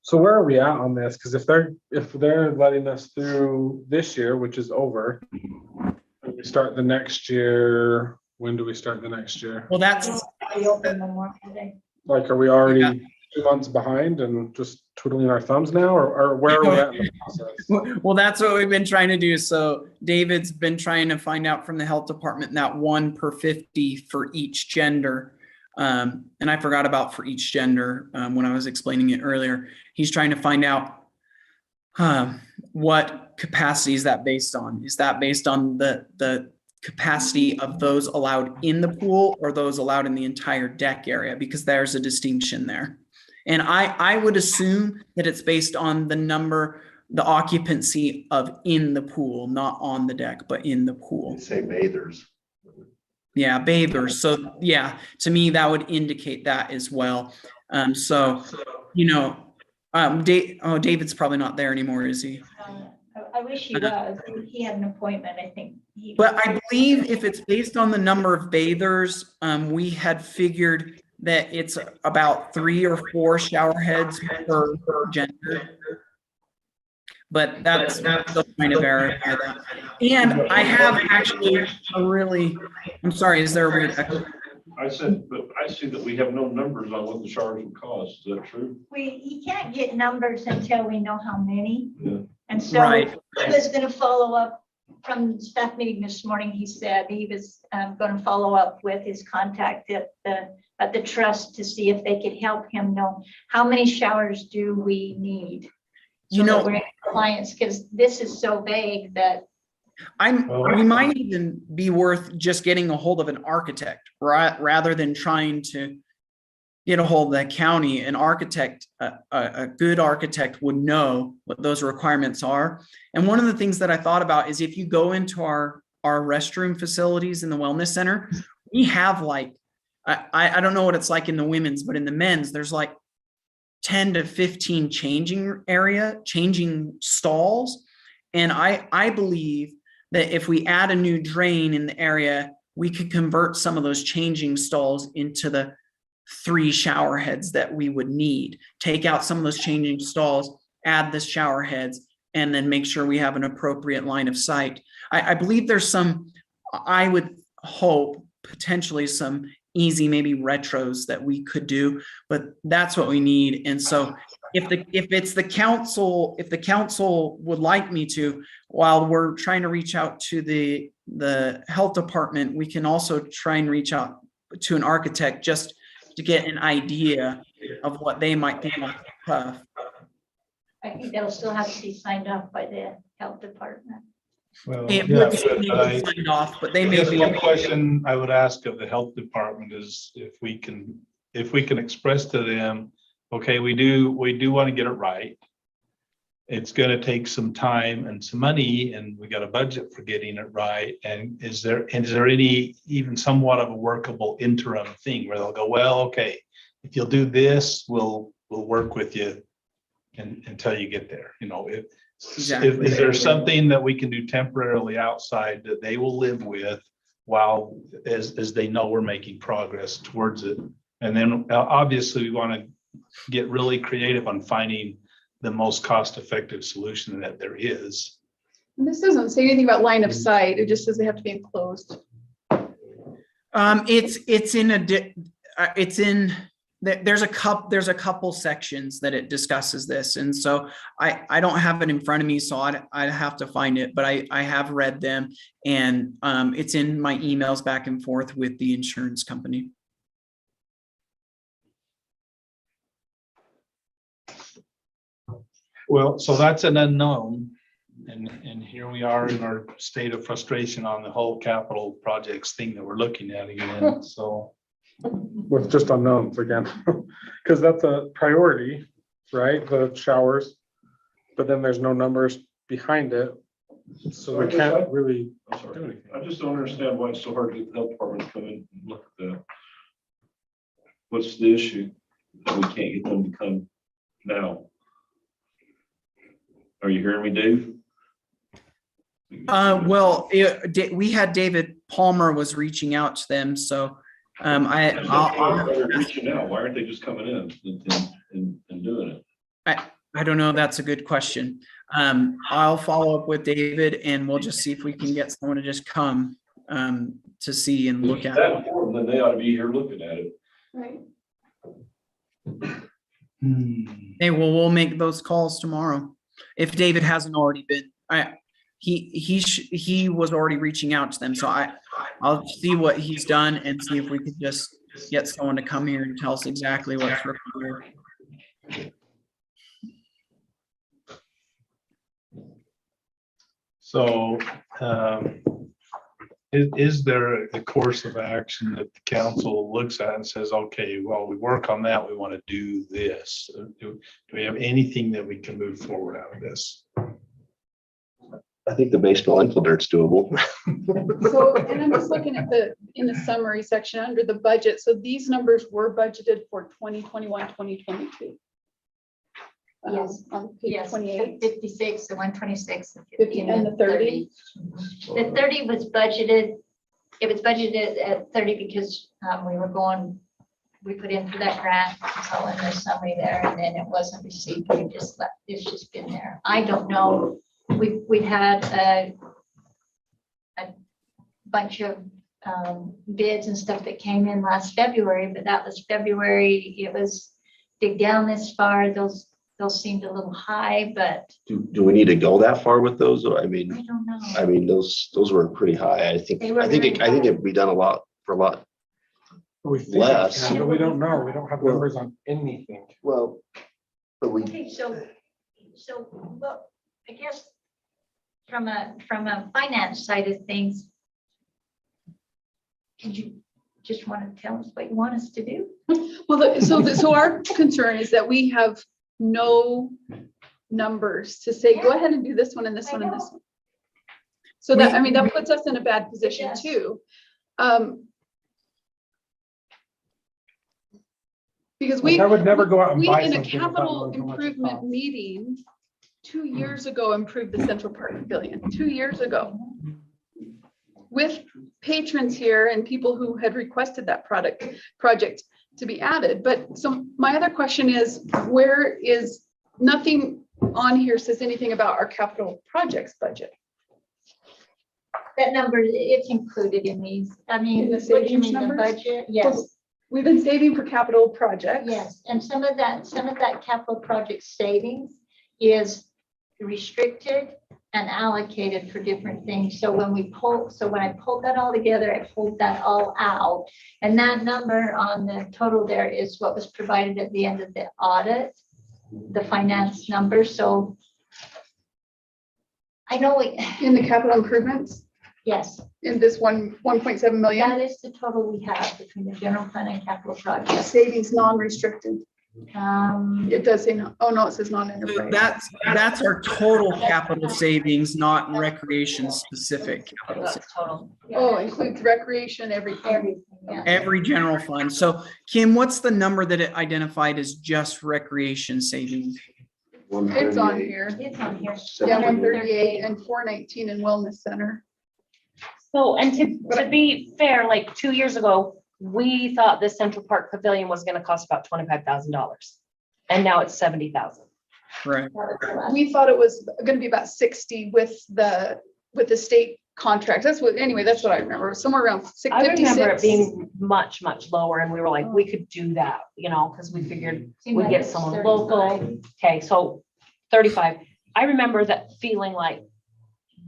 So where are we at on this? Because if they're letting us through this year, which is over, and we start the next year, when do we start the next year? Well, that's, We open Memorial Day. Like, are we already Yeah. 2 months behind and just twiddling our thumbs now, or where are we at in the process? well, that's what we've been trying to do. So David's been trying to find out from the health department that 1 per 50 for each gender. And I forgot about for each gender when I was explaining it earlier. He's trying to find out what capacity is that based on? Is that based on the capacity of those allowed in the pool or those allowed in the entire deck area? Because there's a distinction there. And I would assume that it's based on the occupancy of in the pool, not on the deck, but in the pool. Say bathers. Yeah, bathers. So yeah, to me, that would indicate that as well. David's probably not there anymore, is he? I wish he was. He had an appointment, I think. But I believe if it's based on the number of bathers, we had figured that it's about 3 or 4 shower heads per gender. But that's still kind of verify that. And I have actually I'm sorry, is there a weird echo? I said, but I see that we have no numbers on what the showers would cost. Is that true? You can't get numbers until we know how many. Yeah. And so Right. he was going to follow up from the staff meeting this morning. He said he was going to follow up with his contact at the trust to see if they could help him know how many showers do we need. So that we're in compliance, because this is so vague that. We might even be worth just getting a hold of an architect rather than trying to get a hold of the county. An architect, a good architect would know what those requirements are. And one of the things that I thought about is if you go into our restroom facilities in the wellness center, we have I don't know what it's like in the women's, but in the men's, there's 10 to 15 changing stalls. And I believe that if we add a new drain in the area, we could convert some of those changing stalls into the 3 shower heads that we would need. Take out some of those changing stalls, add the shower heads, and then make sure we have an appropriate line of sight. I believe there's I would hope potentially some easy, maybe retros that we could do, but that's what we need. And so if the council would like me to, while we're trying to reach out to the health department, we can also try and reach out to an architect just to get an idea of what they might think. I think that'll still have to be signed off by the health department. Well, It yeah, would still need to be signed off, but they may be. one question I would ask of the health department is if we can express to them, okay, we do want to get it right. It's going to take some time and some money, and we got a budget for getting it right. And is there any even somewhat of a workable interim thing where they'll go, well, okay, if you'll do this, we'll work with you until you get there, you know, Exactly. is there something that we can do temporarily outside that they will live with while, as they know we're making progress towards it? And then obviously we want to get really creative on finding the most cost-effective solution that there is. And this doesn't say anything about line of sight. It just says they have to be enclosed. There's a couple sections that it discusses this. And so I don't have it in front of me, so I'd have to find it, but I have read them, and it's in my emails back and forth with the insurance company. Well, so that's an unknown. And here we are in our state of frustration on the whole capital projects thing that we're looking at again, so. With just unknowns again, because that's a priority, right? The showers, but then there's no numbers behind it. So we can't really I'm sorry. I just don't understand why it's so hard to get the health department to come in and look at that. What's the issue that we can't get them to come now? Are you hearing me, Dave? We had David Palmer was reaching out to them, so They're reaching out. Why aren't they just coming in and doing it? I don't know. That's a good question. I'll follow up with David, and we'll just see if we can get someone to just come to see and look at it. That important, then they ought to be here looking at it. Right. Hey, well, we'll make those calls tomorrow. If David hasn't already been, he was already reaching out to them. So I'll see what he's done and see if we could just get someone to come here and tell us exactly what's required. So, is there a course of action that the council looks at and says, okay, well, we work on that, we want to do this? Do we have anything that we can move forward out of this? I think the baseball info dirt's doable. So, and I'm just looking at in the summary section under the budget. So these numbers were budgeted for 2021, 2022. Yes. On page Yes, 28. 56, the 126, and 50 and the 30. The 30 was budgeted. It was budgeted at 30 because we put in for that grant. It's all in the summary there, and then it wasn't received. We just left. It's just been there. I don't know. We had a bunch of bids and stuff that came in last February, but that was February. It was dig down this far. Those seemed a little high, but Do we need to go that far with those? I I mean, don't know. those were pretty high. I think They were it'd very be done for a lot. we think Less. but we don't know. We don't have numbers on anything. Well, but Okay, so well, I guess from a finance side of things, could you just want to tell us what you want us to do? Well, so our concern is that we have no numbers to say, go ahead and do this one and this one and this one. So that, I mean, that puts us in a bad position Yes. too. Because Like, I would never go out and we buy in a something without capital knowing how much it improvement costs. meeting 2 years ago improved the Central Park Pavilion, 2 years ago. With patrons here and people who had requested that project to be added. But so my other question is, where is, nothing on here says anything about our capital projects budget? That number, it's included in these. I mean, In the what do you savings mean, the numbers? budget? Yes, We've been saving for capital projects. yes. And some of that capital project savings is restricted and allocated for different things. So when I pulled that all together, I pulled that all out. And that number on the total there is what was provided at the end of the audit, the finance number. So I know In the capital improvements, yes, in this 1.7 million, that is the total we have between the general fund and capital projects. savings non-restricted. It does say, oh no, it says non-enterprise. That's our total capital savings, not recreation specific capital savings. That's total. Oh, includes recreation, everything. Everything, yeah. Every general fund. So Kim, what's the number that it identified as just recreation savings? It's on here. It's on here. Yeah, 138 and 419 in Wellness Center. So, and to be fair, like 2 years ago, we thought this Central Park Pavilion was gonna cost about $25,000. And now it's 70,000. Right. We thought it was gonna be about 60 with the state contract. That's what I remember, somewhere around I remember it 56. being much, much lower and we were like, we could do that, because we figured we'd get someone local. Okay, so 35. I remember that feeling like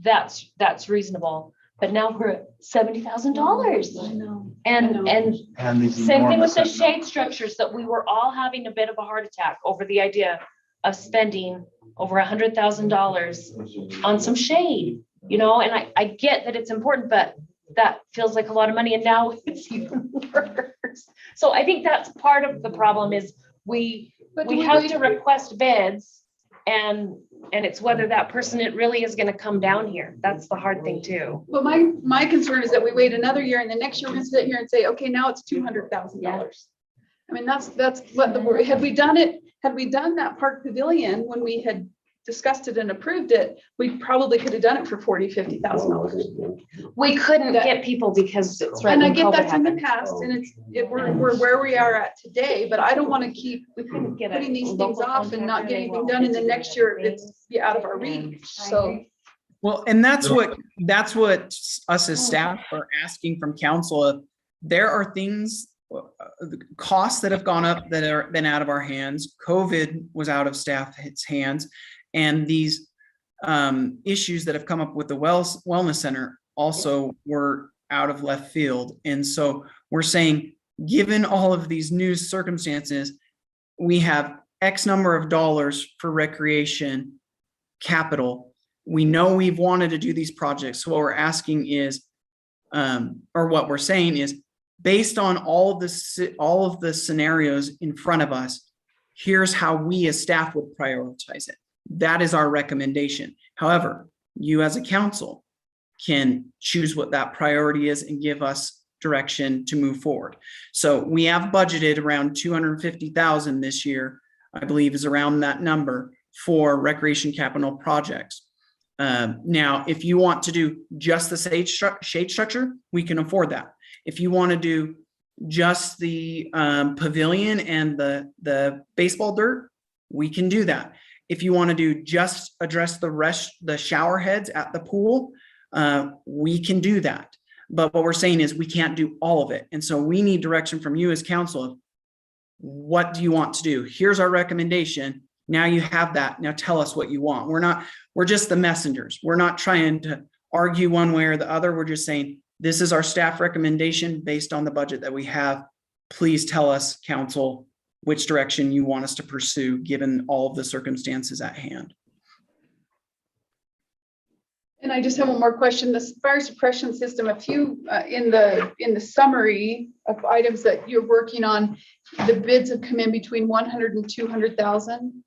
that's reasonable, but now we're at $70,000. I know. And these same thing with enormous the amounts. shade structures that we were all having a bit of a heart attack over the idea of spending over $100,000 on some shade, and I get that it's important, but that feels like a lot of money and now it's even worse. So I think that's part of the problem is we have to request bids and it's whether that person, it really is gonna come down here. That's the hard thing too. Well, my concern is that we wait another year and the next year we're gonna sit here and say, okay, now it's $200,000. I mean, that's what had we done that park pavilion when we had discussed it and approved it, we probably could have done it for $40,000, $50,000. We couldn't get people because it's right. And I when get COVID that's in the happened. past and we're where we are at today, but I don't want to keep We couldn't get putting these things local off and not contractor, get they anything won't done, and do then next year it's be out of our reach. So Well, and that's what us as staff are asking from council. There are things, costs that have gone up that are been out of our hands. COVID was out of staff's hands. And these issues that have come up with the wellness center also were out of left field. And so we're saying, given all of these new circumstances, we have X number of dollars for recreation capital. We know we've wanted to do these projects. So what we're asking is, or what we're saying is, based on all of the scenarios in front of us, here's how we as staff would prioritize it. That is our recommendation. However, you as a council can choose what that priority is and give us direction to move forward. So we have budgeted around 250,000 this year, I believe is around that number for recreation capital projects. Now, if you want to do just the shade structure, we can afford that. If you want to do just the pavilion and the baseball dirt, we can do that. If you want to do just address the shower heads at the pool, we can do that. But what we're saying is we can't do all of it. And so we need direction from you as council. What do you want to do? Here's our recommendation. Now you have that. Now tell us what you want. We're just the messengers. We're not trying to argue one way or the other. We're just saying, this is our staff recommendation based on the budget that we have. Please tell us, council, which direction you want us to pursue, given all of the circumstances at hand. And I just have one more question. This fire suppression system, a few in the summary of items that you're working on, the bids have come in between 100 and 200,000.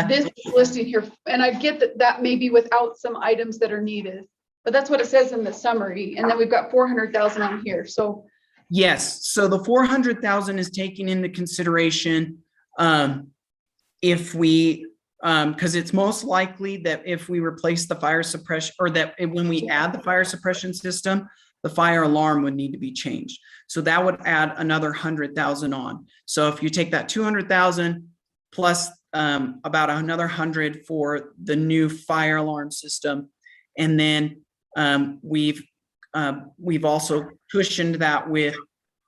This is listed here, and I get that may be without some items that are needed, but that's what it says in the summary. And then we've got 400,000 on here. So yes, so the 400,000 is taking into consideration if we, because it's most likely that if we replace the fire suppression, or that when we add the fire suppression system, the fire alarm would need to be changed. So that would add another 100,000 on. So if you take that 200,000 plus about another 100 for the new fire alarm system, and then we've also cushioned that with,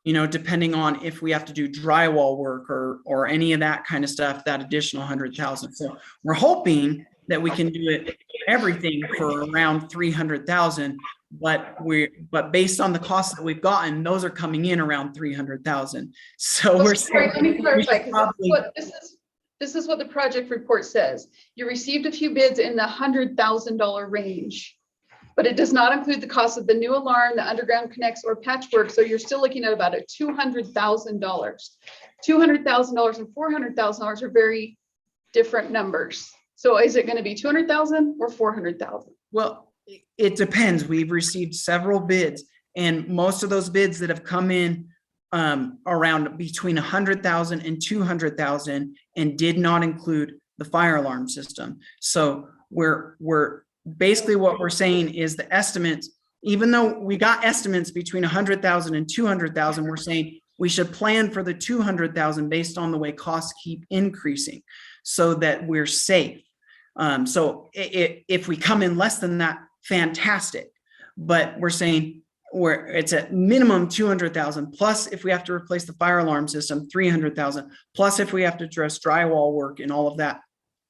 depending on if we have to do drywall work or any of that kind of stuff, that additional 100,000. So we're hoping that we can do everything for around 300,000, but based on the costs that we've gotten, those are coming in around 300,000. So we're sorry, let me clarify, because this is what the project report says. You received a few bids in the $100,000 range, but it does not include the cost of the new alarm, the underground connects, or patchwork. So you're still looking at about $200,000. $200,000 and $400,000 are very different numbers. So is it going to be 200,000 or 400,000? Well, it depends. We've received several bids, and most of those bids that have come in around between 100,000 and 200,000 and did not include the fire alarm system. So we're basically what we're saying is the estimates, even though we got estimates between 100,000 and 200,000, we're saying we should plan for the 200,000 based on the way costs keep increasing so that we're safe. So if we come in less than that, fantastic. But we're saying it's at minimum 200,000 plus if we have to replace the fire alarm system, 300,000 plus if we have to address drywall work and all of that,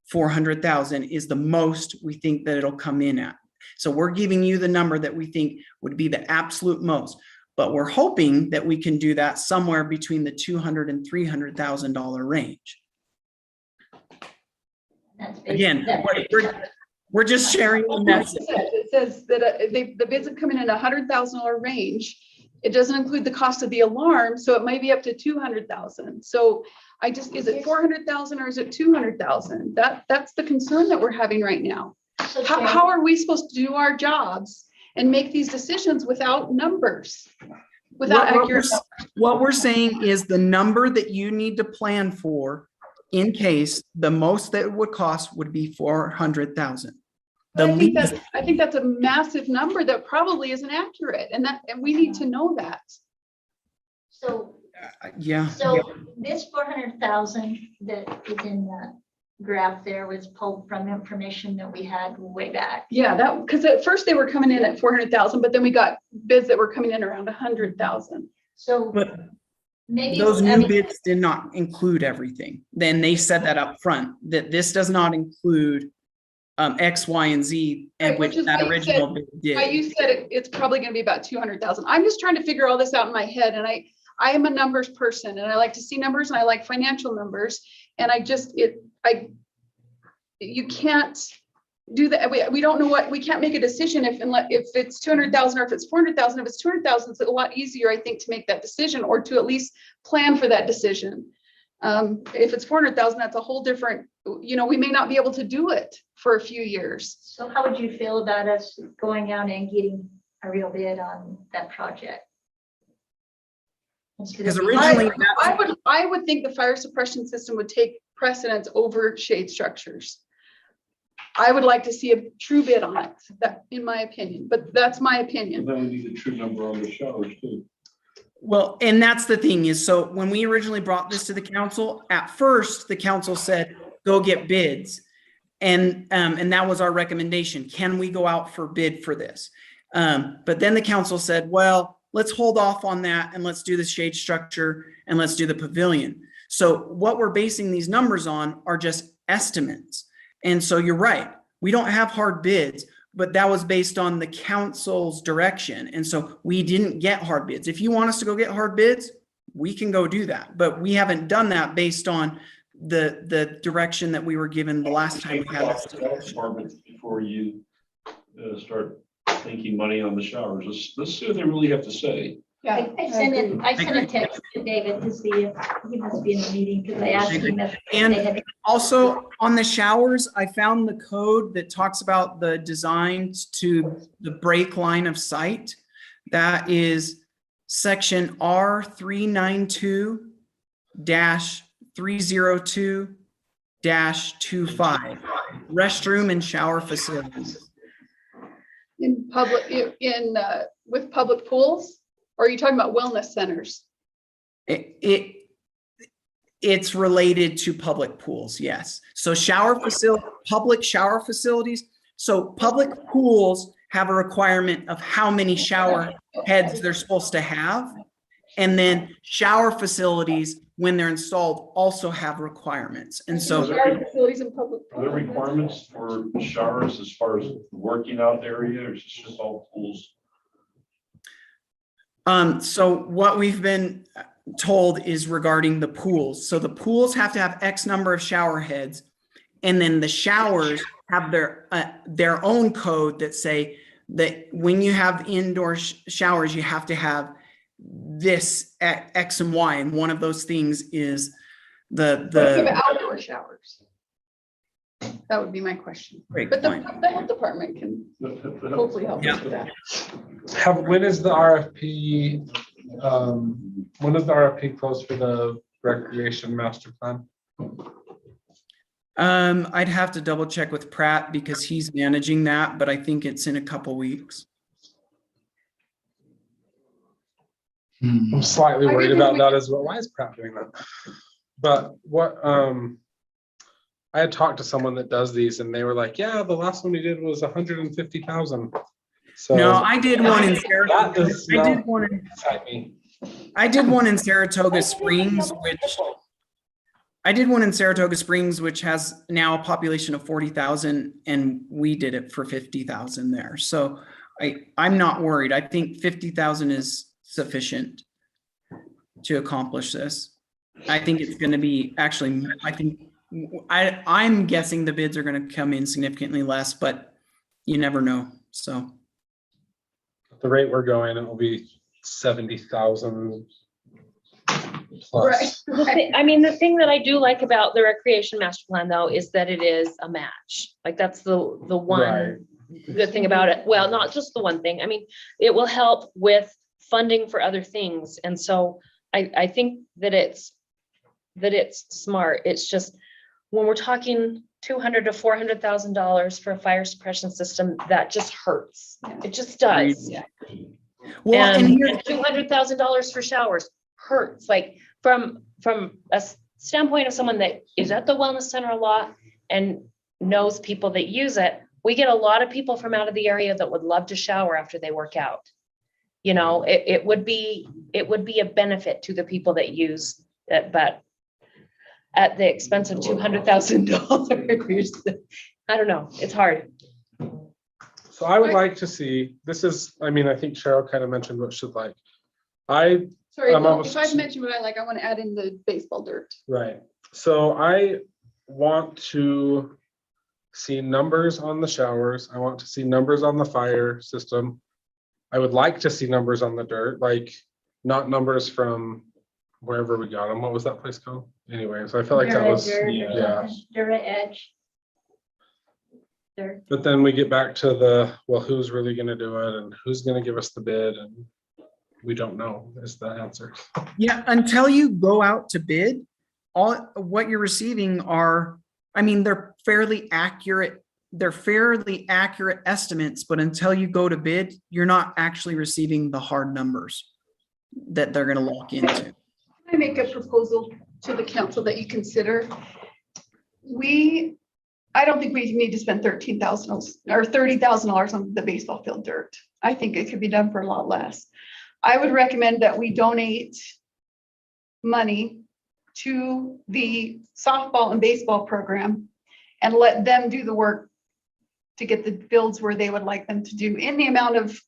400,000 is the most we think that it'll come in at. So we're giving you the number that we think would be the absolute most, but we're hoping that we can do that somewhere between the $200,000 and $300,000 range. That's Again, basically- we're just sharing the message. It says that the bids have come in a $100,000 range. It doesn't include the cost of the alarm, so it might be up to 200,000. So is it 400,000 or is it 200,000? That's the concern that we're having right now. So How are we supposed to do our jobs and make these decisions without numbers? Without accurate. What we're saying is the number that you need to plan for in case the most that it would cost would be 400,000. I think that's a massive number that probably isn't accurate, and we need to know that. So Yeah. So this 400,000 that is in the graph there was pulled from information that we had way back. Yeah, because at first they were coming in at 400,000, but then we got bids that were coming in around 100,000. So But maybe those new bids did not include everything. Then they said that up front, that this does not include X, Y, and Z, and Right, which which is that why you original said- bid Why did. you said it's probably going to be about 200,000. I'm just trying to figure all this out in my head, and I am a numbers person, and I like to see numbers, and I like financial numbers, and you can't do that. We don't know we can't make a decision if it's 200,000 or if it's 400,000. If it's 200,000, it's a lot easier, I think, to make that decision or to at least plan for that decision. If it's 400,000, that's a whole different, we may not be able to do it for a few years. So how would you feel about us going out and getting a real bid on that project? Because originally, I would think the fire suppression system would take precedence over shade structures. I would like to see a true bid on it, that, in my opinion, but that's my opinion. Then we need a true number on the showers too. well, and that's the thing is, so when we originally brought this to the council, at first, the council said, go get bids. And that was our recommendation. Can we go out for bid for this? But then the council said, well, let's hold off on that and let's do the shade structure and let's do the pavilion. So what we're basing these numbers on are just estimates. And so you're right, we don't have hard bids, but that was based on the council's direction. And so we didn't get hard bids. If you want us to go get hard bids, we can go do that. But we haven't done that based on the direction that we were given the last time we had this discussion. Before you start thinking money on the showers, let's see what they really have to say. Yeah. I sent a text to David to see if he must be in a meeting because I asked him if And they had. also on the showers, I found the code that talks about the designs to the break line of sight. That is section R392-302-25, restroom and shower facilities. In public, with public pools, or are you talking about wellness centers? It's related to public pools, yes. So public shower facilities. So public pools have a requirement of how many shower heads they're supposed to have. And then shower facilities, when they're installed, also have requirements. And so Shower facilities and public. Are there requirements for showers as far as working out area, or is it just all pools? So what we've been told is regarding the pools. So the pools have to have X number of shower heads. And then the showers have their own code that say that when you have indoor showers, you have to have this X and Y. And one of those things is What about outdoor showers? That would be my question. Great But the point. health department can hopefully help us with that. When is the RFP, when is the RFP closed for the recreation master plan? I'd have to double check with Pratt because he's managing that, but I think it's in a couple weeks. I'm slightly I worried think about we that can- as well. Why is Pratt doing that? But what, I had talked to someone that does these and they were like, yeah, the last one we did was 150,000. So. No, I did one in That Saratoga. does I did not one in excite me. I did one in Saratoga Springs, which has now a population of 40,000, and we did it for 50,000 there. So I'm not worried. I think 50,000 is sufficient to accomplish this. I think it's going to be actually, I'm guessing the bids are going to come in significantly less, but you never know. So. At the rate we're going, it will be 70,000 Right. plus. I mean, the thing that I do like about the recreation master plan though, is that it is a match. Like that's the one good thing about it. Well, not just the one thing. I mean, it will help with funding for other things. And so I think that it's smart. It's just when we're talking $200,000 to $400,000 for a fire suppression system, that just hurts. It just does. Yeah. Well, And here's $200,000 for showers hurts. Like from a standpoint of someone that is at the wellness center a lot and knows people that use it, we get a lot of people from out of the area that would love to shower after they work out. You know, it would be a benefit to the people that use it, but at the expense of $200,000, I don't know, it's hard. So I would like to see, this is, I mean, I think Cheryl kind of mentioned what she'd like. Sorry, I'm well, almost- if I've mentioned what I like, I want to add in the baseball dirt. Right. So I want to see numbers on the showers. I want to see numbers on the fire system. I would like to see numbers on the dirt, like not numbers from wherever we got them. What was that place called? Anyway, so I feel like that was, yeah. Dura Edge. Dirt. But then we get back to the, well, who's really gonna do it and who's gonna give us the bid, and we don't know is the answer. Yeah, until you go out to bid, all what you're receiving are, I mean, they're fairly accurate estimates, but until you go to bid, you're not actually receiving the hard numbers that they're gonna lock into. Can I make a proposal to the council that you consider? I don't think we need to spend $13,000 or $30,000 on the baseball field dirt. I think it could be done for a lot less. I would recommend that we donate money to the softball and baseball program and let them do the work to get the fields where they would like them to do in the amount of,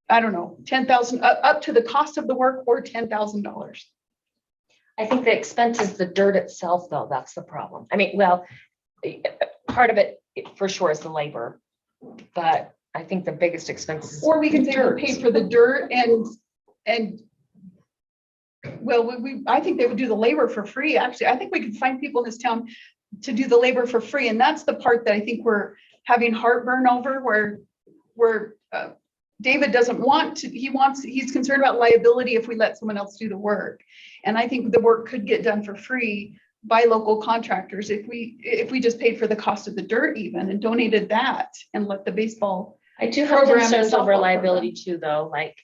I don't know, 10,000, up to the cost of the work or $10,000. I think the expense is the dirt itself, though. That's the problem. I mean, well, part of it for sure is the labor, but I think the biggest expense is. Or we can say we'll dirt. pay for the dirt and well, I think they would do the labor for free. Actually, I think we could find people in this town to do the labor for free. And that's the part that I think we're having heartburn over, where David doesn't want to, he's concerned about liability if we let someone else do the work. And I think the work could get done for free by local contractors if we just paid for the cost of the dirt even and donated that and let the baseball. I do have program and concerns over softball liability too, though. Like,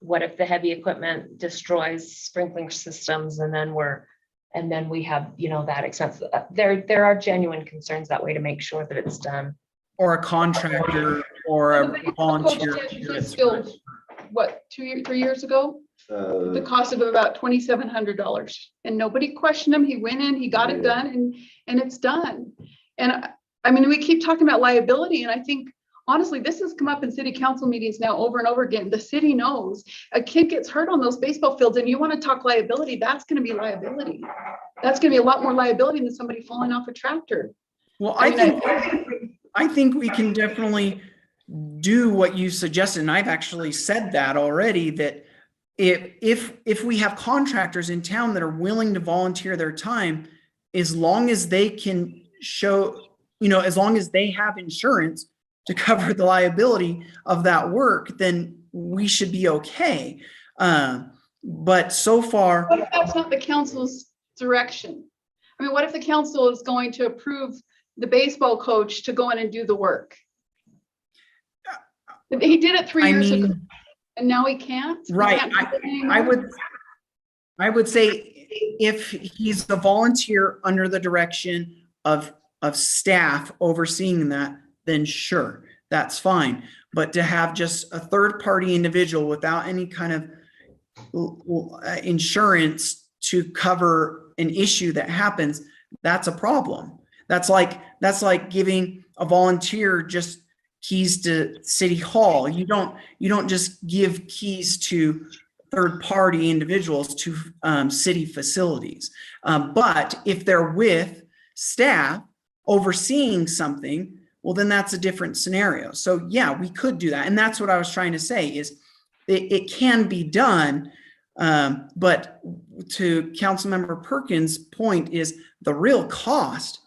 what if the heavy equipment destroys sprinkling systems and then we have, that expense? There are genuine concerns that way to make sure that it's done. Or a contractor or a volunteer. He's still, what, 3 years ago? The cost of about $2,700, and nobody questioned him. He went in, he got it done, and it's done. And I mean, we keep talking about liability, and I think honestly, this has come up in city council meetings now over and over again. The city knows a kid gets hurt on those baseball fields, and you want to talk liability, that's going to be liability. That's going to be a lot more liability than somebody falling off a tractor. Well, I think we can definitely do what you suggested, and I've actually said that already, that if we have contractors in town that are willing to volunteer their time, as long as they can show, as long as they have insurance to cover the liability of that work, then we should be okay. But so far. What if that's not the council's direction? I mean, what if the council is going to approve the baseball coach to go in and do the work? He did it 3 I years ago, mean, and now he can't? He right, can't do it I anymore? would say if he's a volunteer under the direction of staff overseeing that, then sure, that's fine. But to have just a third party individual without any kind of insurance to cover an issue that happens, that's a problem. That's like giving a volunteer just keys to city hall. You don't just give keys to third party individuals to city facilities. But if they're with staff overseeing something, well, then that's a different scenario. So yeah, we could do that. And that's what I was trying to say is it can be done. But to Councilmember Perkins' point is the real cost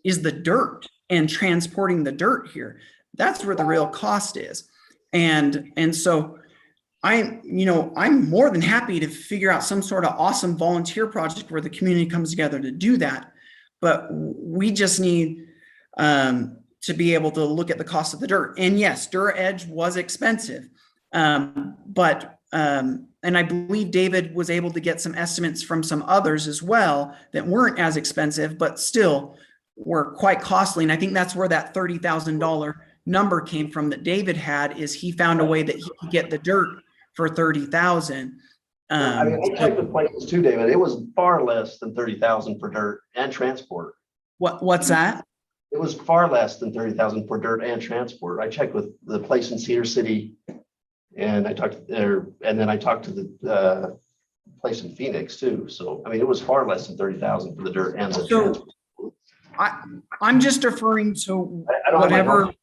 is the dirt and transporting the dirt here. That's where the real cost is. And so I'm more than happy to figure out some sort of awesome volunteer project where the community comes together to do that. But we just need to be able to look at the cost of the dirt. And yes, Dirt Edge was expensive. And I believe David was able to get some estimates from some others as well that weren't as expensive, but still were quite costly. And I think that's where that $30,000 number came from that David had, is he found a way that he could get the dirt for 30,000. I mean, I checked with places too, David. It was far less than 30,000 for dirt and transport. What's that? It was far less than 30,000 for dirt and transport. I checked with the place in Cedar City, and I talked there, and then I talked to the place in Phoenix too. So I mean, it was far less than 30,000 for the dirt and the transport. I'm just referring to I don't have my whatever notes.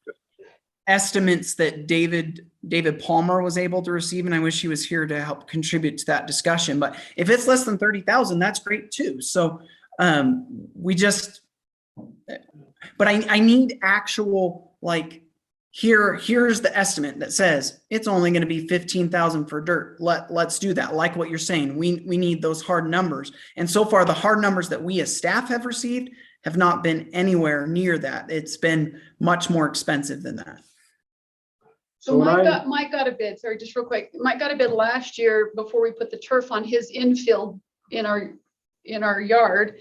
estimates that David Palmer was able to receive, and I wish he was here to help contribute to that discussion. But if it's less than 30,000, that's great too. So but I need actual, like, here's the estimate that says it's only going to be 15,000 for dirt. Let's do that. Like what you're saying, we need those hard numbers. And so far, the hard numbers that we as staff have received have not been anywhere near that. It's been much more expensive than that. So Mike got a bid, sorry, just real quick. Mike got a bid last year before we put the turf on his infield in our yard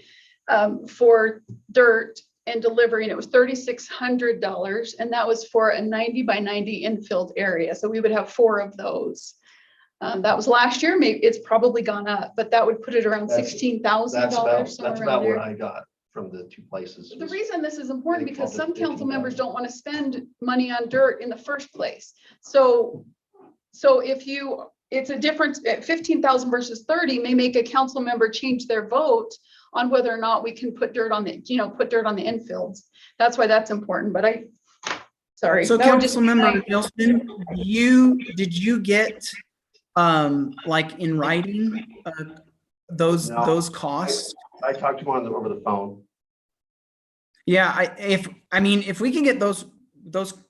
for dirt and delivery, and it was $3,600, and that was for a 90 by 90 infield area. So we would have 4 of those. That was last year. Maybe it's probably gone up, but that would put it around $16,000. That's about what I got from the two places. The reason this is important Maybe because some 12 to council members 15,000. don't want to spend money on dirt in the first place. So if it's a difference at 15,000 versus 30 may make a council member change their vote on whether or not we can put dirt on the infields. That's why that's important, but sorry. So That would just be Councilmember Nielsen, did you get like in writing those costs? I talked to him over the phone. Yeah, if we can get those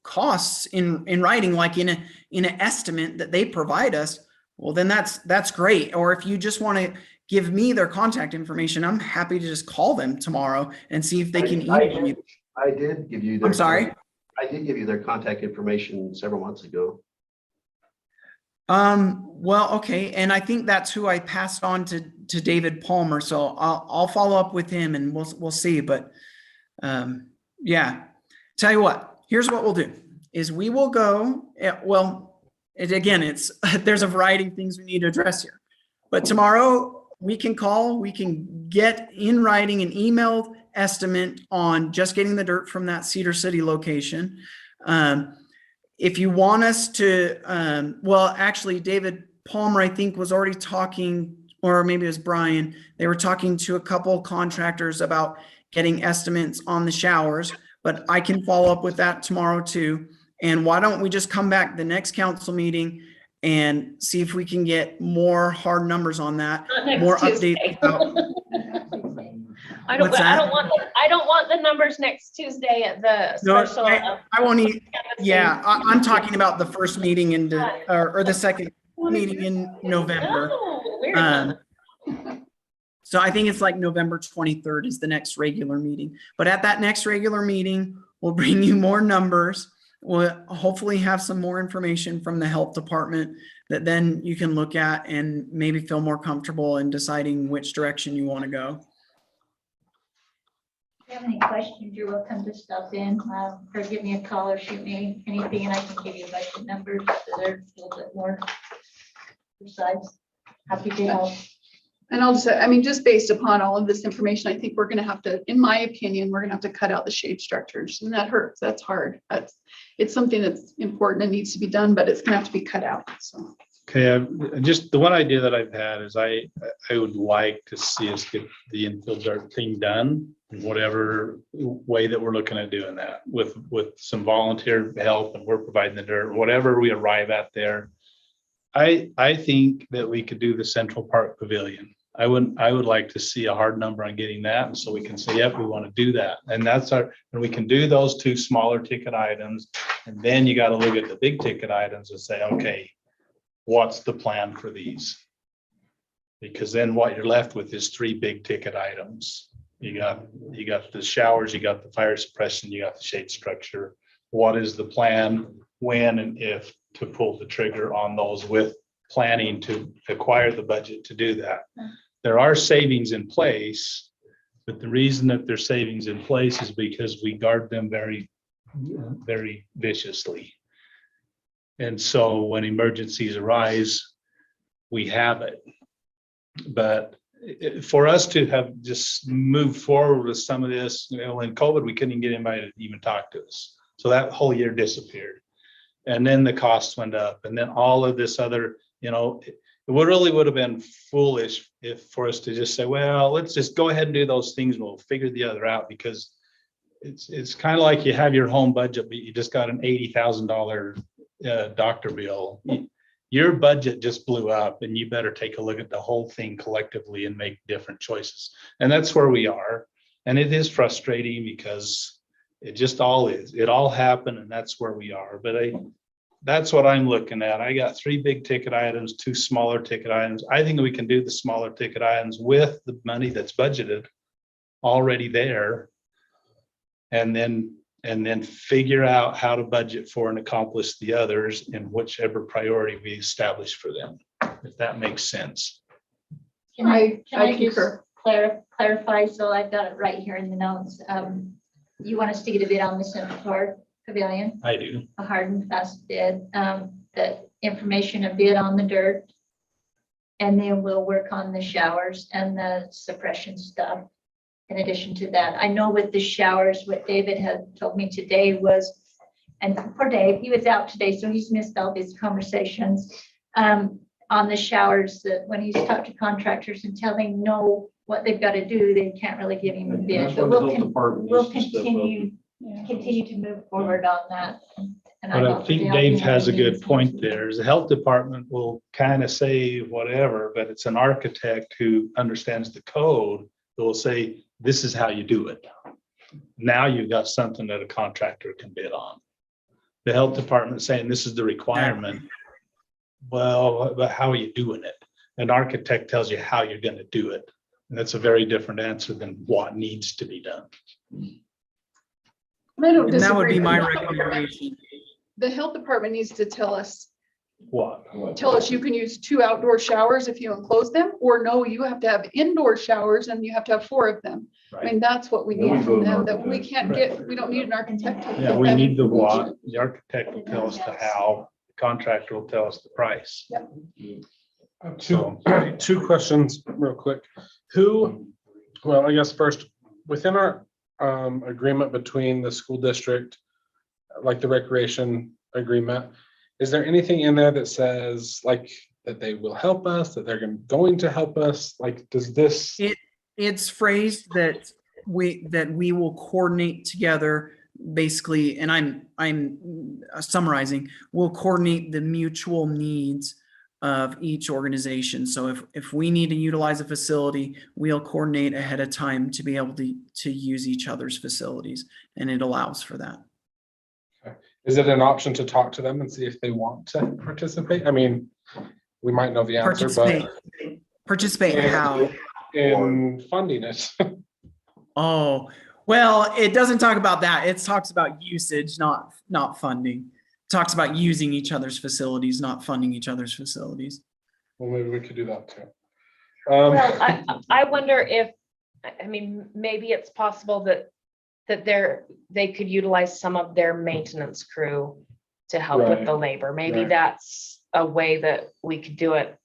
costs in writing, like in an estimate that they provide us, well, then that's great. Or if you just want to give me their contact information, I'm happy to just call them tomorrow and see if they can email you. I did give you. I'm sorry? I did give you their contact information several months ago. Well, okay. And I think that's who I passed on to David Palmer. So I'll follow up with him and we'll see. But, yeah, tell you what, here's what we'll do is we will go, there's a variety of things we need to address here, but tomorrow we can get in writing an emailed estimate on just getting the dirt from that Cedar City location. If you want us to, actually David Palmer, I think, was already talking, or maybe it was Brian, they were talking to a couple contractors about getting estimates on the showers, but I can follow up with that tomorrow too. And why don't we just come back the next council meeting and see if we can get more hard numbers on that, Not next more Tuesday. updates. I don't What's that? want the numbers next Tuesday at the No, special. I won't need, yeah, I'm talking about the first meeting or the second meeting in November. No, we're not. So I think it's like November 23rd is the next regular meeting. But at that next regular meeting, we'll bring you more numbers. We'll hopefully have some more information from the health department that then you can look at and maybe feel more comfortable in deciding which direction you want to go. If you have any questions, you're welcome to stop in, or give me a call or shoot me anything, and I can give you budget numbers that are a little bit more precise. Happy to help. And I'll just say, I mean, just based upon all of this information, I think we're gonna have to, in my opinion, we're gonna have to cut out the shade structures, and that hurts. That's hard. It's something that's important and needs to be done, but it's gonna have to be cut out, so. Okay, just the one idea that I've had is I would like to see us get the infill dirt thing done, in whatever way that we're looking at doing that, with some volunteer help, and we're providing the dirt, whatever we arrive at there. I think that we could do the Central Park Pavilion. I would like to see a hard number on getting that, and so we can say, yep, we want to do that. And and we can do those two smaller ticket items. And then you got to look at the big ticket items and say, okay, what's the plan for these? Because then what you're left with is 3 big ticket items. You got the showers, you got the fire suppression, you got the shade structure. What is the plan, when and if to pull the trigger on those, with planning to acquire the budget to do that? There are savings in place, but the reason that there's savings in place is because we guard them very, very viciously. And so when emergencies arise, we have it. But for us to have just moved forward with some of this, in COVID, we couldn't even get anybody to even talk to us. So that whole year disappeared. And then the costs went up, and then all of this other, it really would have been foolish for us to just say, well, let's just go ahead and do those things and we'll figure the other out, because it's kind of like you have your home budget, but you just got an $80,000 doctor bill. Your budget just blew up, and you better take a look at the whole thing collectively and make different choices. And that's where we are. And it is frustrating because it just all is. It all happened, and that's where we are. But that's what I'm looking at. I got 3 big ticket items, 2 smaller ticket items. I think we can do the smaller ticket items with the money that's budgeted already there, and then figure out how to budget for and accomplish the others in whichever priority we establish for them, if that makes sense. Can I just concur. clarify? So I've got it right here in the notes. You want us to get a bid on the Central Park Pavilion, I do. a hard and fast bid, the information, a bid on the dirt. And then we'll work on the showers and the suppression stuff. In addition to that, I know with the showers, what David had told me today was, and poor Dave, he was out today, so he's missed all these conversations on the showers, that when he's talked to contractors and telling no what they've got to do, they can't really give him a bid. But we'll continue to move forward on that. And But I offer think to help Dave you has a when you good need point to. there. Is the health department will kind of say whatever, but it's an architect who understands the code that will say, this is how you do it. Now you've got something that a contractor can bid on. The health department saying this is the requirement. Well, but how are you doing it? An architect tells you how you're going to do it. And that's a very different answer than what needs to be done. I don't And that would disagree be with my that. recommendation. The health department needs to tell us What? you can use 2 outdoor showers if you enclose them, or no, you have to have indoor showers and you have to have 4 of them. I mean, that's what we Then we need go from to an them, that we architect. can't get, we don't need an architect. to Yeah, get we that need the information. what. The architect will tell us the how. The contractor will tell us the price. Two questions real quick. Well, I guess first, within our agreement between the school district, like the recreation agreement, is there anything in there that says like that they will help us, that they're going to help us? Like, does this? It's phrased that we will coordinate together, basically, and I'm summarizing, we'll coordinate the mutual needs of each organization. So if we need to utilize a facility, we'll coordinate ahead of time to be able to use each other's facilities, and it allows for that. Is it an option to talk to them and see if they want to participate? I mean, we might know the answer, but Participate how? in funding it. Oh, well, it doesn't talk about that. It talks about usage, not funding. It talks about using each other's facilities, not funding each other's facilities. Well, maybe we could do that too. Well, I wonder if, I mean, maybe it's possible that they could utilize some of their maintenance crew to help with the labor. Maybe Right. that's a way that we could do it.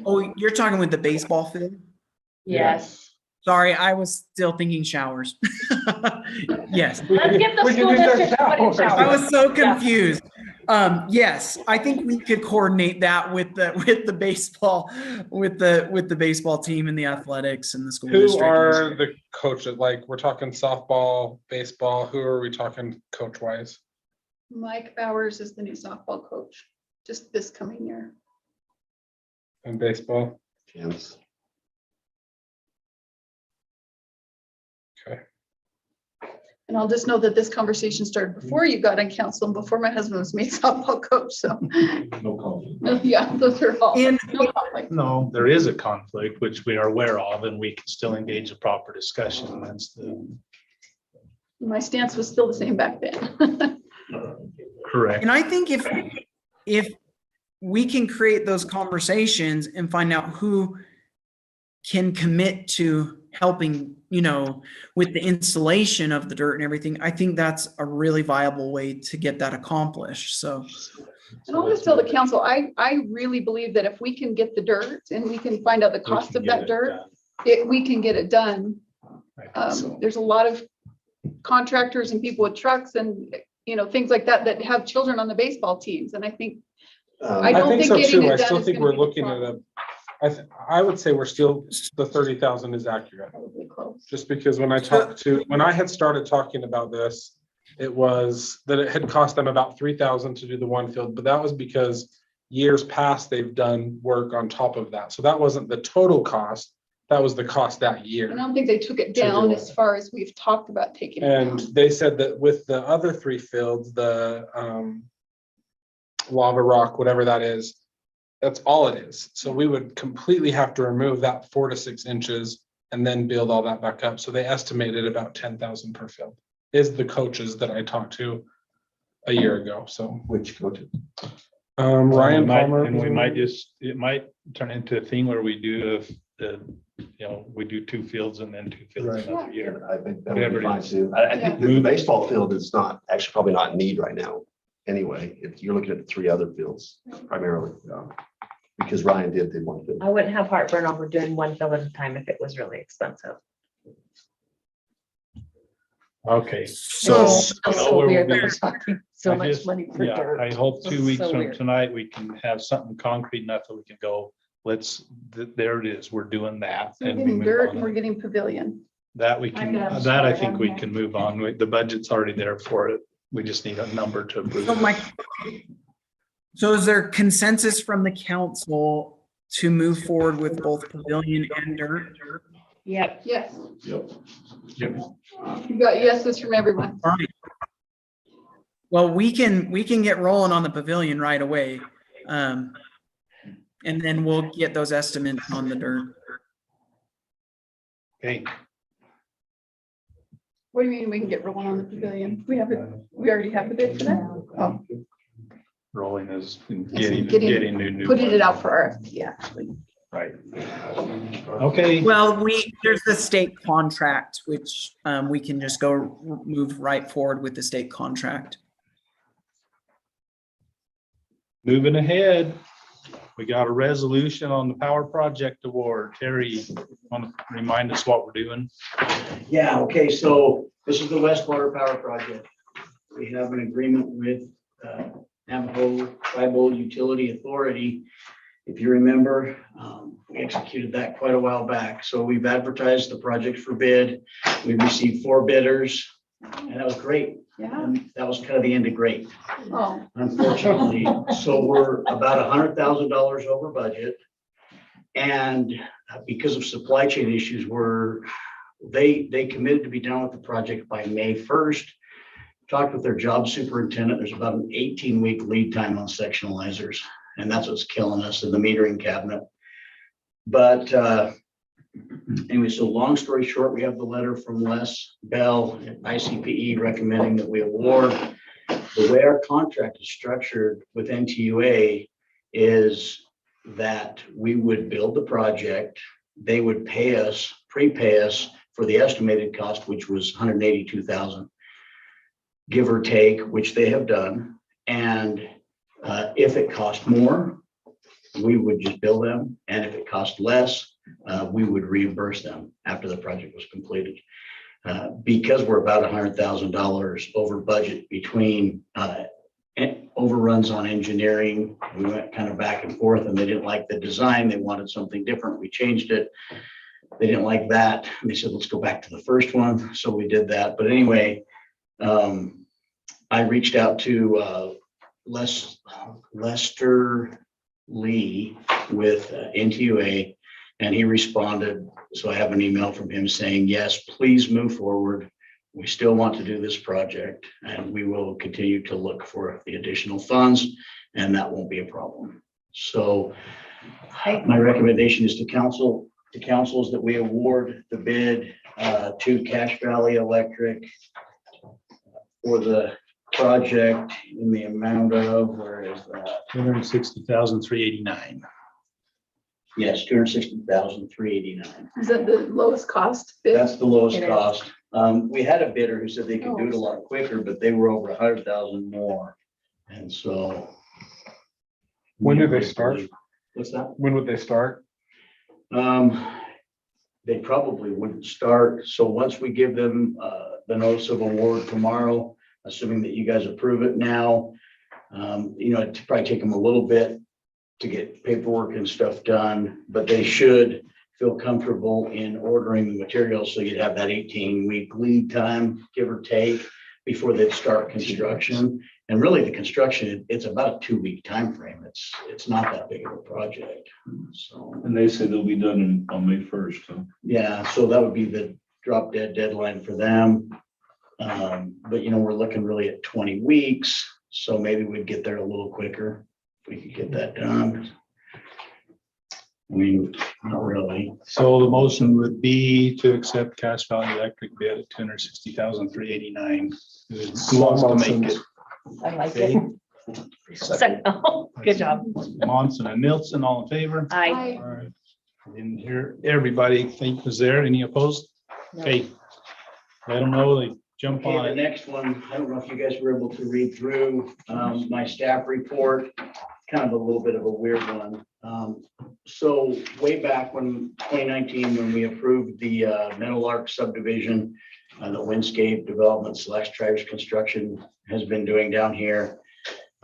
Oh, you're talking with the baseball field? Yes. Sorry, I was still thinking showers. Yes, Let's get the We can school use their district to put in showers. I showers. was so Yeah. confused. Yes, I think we could coordinate that with the baseball, with the baseball team and the athletics and the school Who district. are the coaches? Like, we're talking softball, baseball. Who are we talking coach wise? Mike Bowers is the new softball coach, just this coming year. In baseball? Chance. Okay. And I'll just know that this conversation started before you got on council and before my husband was made softball coach, so. No conflict. Yeah, those are all. And No conflict. No, there is a conflict, which we are aware of, and we can still engage a proper discussion. That's the My stance was still the same back then. correct. I think if we can create those conversations and find out who can commit to helping, with the installation of the dirt and everything, I think that's a really viable way to get that accomplished. So, And I'll just tell the council, I really believe that if we can get the dirt and we can find out the cost of that dirt, we can get it done. There's a lot of contractors and people with trucks and, things like that have children on the baseball teams. And I think, I don't think think so getting too. it I done still is think gonna we're be the looking at problem. I would say we're still, the 30,000 is accurate. Probably close. Just because when I had started talking about this, it was that it had cost them about 3,000 to do the one field, but that was because years past they've done work on top of that. So that wasn't the total cost. That was the cost that year. And I don't think they took it To do down it. as far as we've talked about taking it And down. they said that with the other 3 fields, the lava rock, whatever that is, that's all it is. So we would completely have to remove that 4 to 6 inches and then build all that back up. So they estimated about 10,000 per field is the coaches that I talked to a year ago. So Which coach? Ryan Palmer. And we might it might turn into a thing where we do we do 2 fields and then 2 fields Right. another year. I think that would Whatever be it fine is. too. I think the baseball field is not, actually probably not in need right now. Anyway, if you're looking at the 3 other fields primarily, because Ryan did one field. I wouldn't have heartburn over doing one field at a time if it was really expensive. Okay. So- It's so where weird we'll that we're be. talking so I much just- money for Yeah, dirt. I hope 2 It's weeks so from weird. tonight, we can have something concrete enough that we can go, there it is, we're doing that. So we're and we getting move dirt on. and we're getting pavilion. That we I can, could have a that I start think on we that. can move on. The budget's already there for it. We just need a number to approve. so is there consensus from the council to move forward with both pavilion and dirt? Yep. Yes, Yep. you got yeses from everyone. All right. Well, we can get rolling on the pavilion right away. And then we'll get those estimates on the dirt. Okay. What do you mean we can get rolling on the pavilion? We already have the bid for that? Oh, Rolling is Getting- getting new. putting it out for RFP, actually. Right. Okay. Well, there's the state contract, which we can just move right forward with the state contract. Moving ahead, we got a resolution on the power project award. Terry, want to remind us what we're doing? Yeah, okay, so this is the Westwater Power Project. We have an agreement with Navajo Tribal Utility Authority. If you remember, we executed that quite a while back. So we've advertised the project for bid. We received 4 bidders, and that was great. Yeah. And that was kind of the end of great, Oh, unfortunately. So we're about $100,000 over budget. And because of supply chain issues, they committed to be done with the project by May 1st. Talked with their job superintendent. There's about an 18-week lead time on sectionalizers. And that's what's killing us in the metering cabinet. But Anyway, so long story short, we have the letter from Les Bell at ICPE recommending that we award. The way our contract is structured with NTUA is that we would build the project. They would pay us, prepay us for the estimated cost, which was $182,000, give or take, which they have done. And if it cost more, we would just bill them. And if it cost less, we would reimburse them after the project was completed. Because we're about $100,000 over budget between overruns on engineering, we went kind of back and forth, and they didn't like the design. They wanted something different. We changed it. They didn't like that. They said, let's go back to the first one. So we did that. But anyway, I reached out to Lester Lee with NTUA, and he responded. So I have an email from him saying, yes, please move forward. We still want to do this project, and we will continue to look for the additional funds, and that won't be a problem. So my recommendation is to council is that we award the bid to Cache Valley Electric for the project in the amount of, where is that? $260,389. Yes, $260,389. Is that the lowest cost bid? That's the lowest It is. cost. We had a bidder who said they could do it a lot quicker, but they were over 100,000 more. And so. When did they start? What's that? When would they start? They probably wouldn't start. So once we give them the notice of award tomorrow, assuming that you guys approve it now, it'd probably take them a little bit to get paperwork and stuff done, but they should feel comfortable in ordering the materials. So you'd have that 18-week lead time, give or take, before they'd start construction. And really the construction, it's about a 2-week time frame. It's not that big of a project. So, And they said they'll be done on May 1st. Huh? yeah, so that would be the drop dead deadline for them. But we're looking really at 20 weeks. So maybe we'd get there a little quicker if we could get that done. I mean, not really. So the motion would be to accept Cache Valley Electric bid at $260,389. Who wants to make it? I like Okay. it. Second. Good job. Monson and Nilsson, all in favor? I, All right. Didn't hear everybody think was there. Any opposed? Okay. Let them know they jump Okay, on the it. next one, I don't know if you guys were able to read through my staff report, kind of a little bit of a weird one. So way back when 2019, when we approved the Meadowlark subdivision, the Windscape Development / Travis Construction has been doing down here.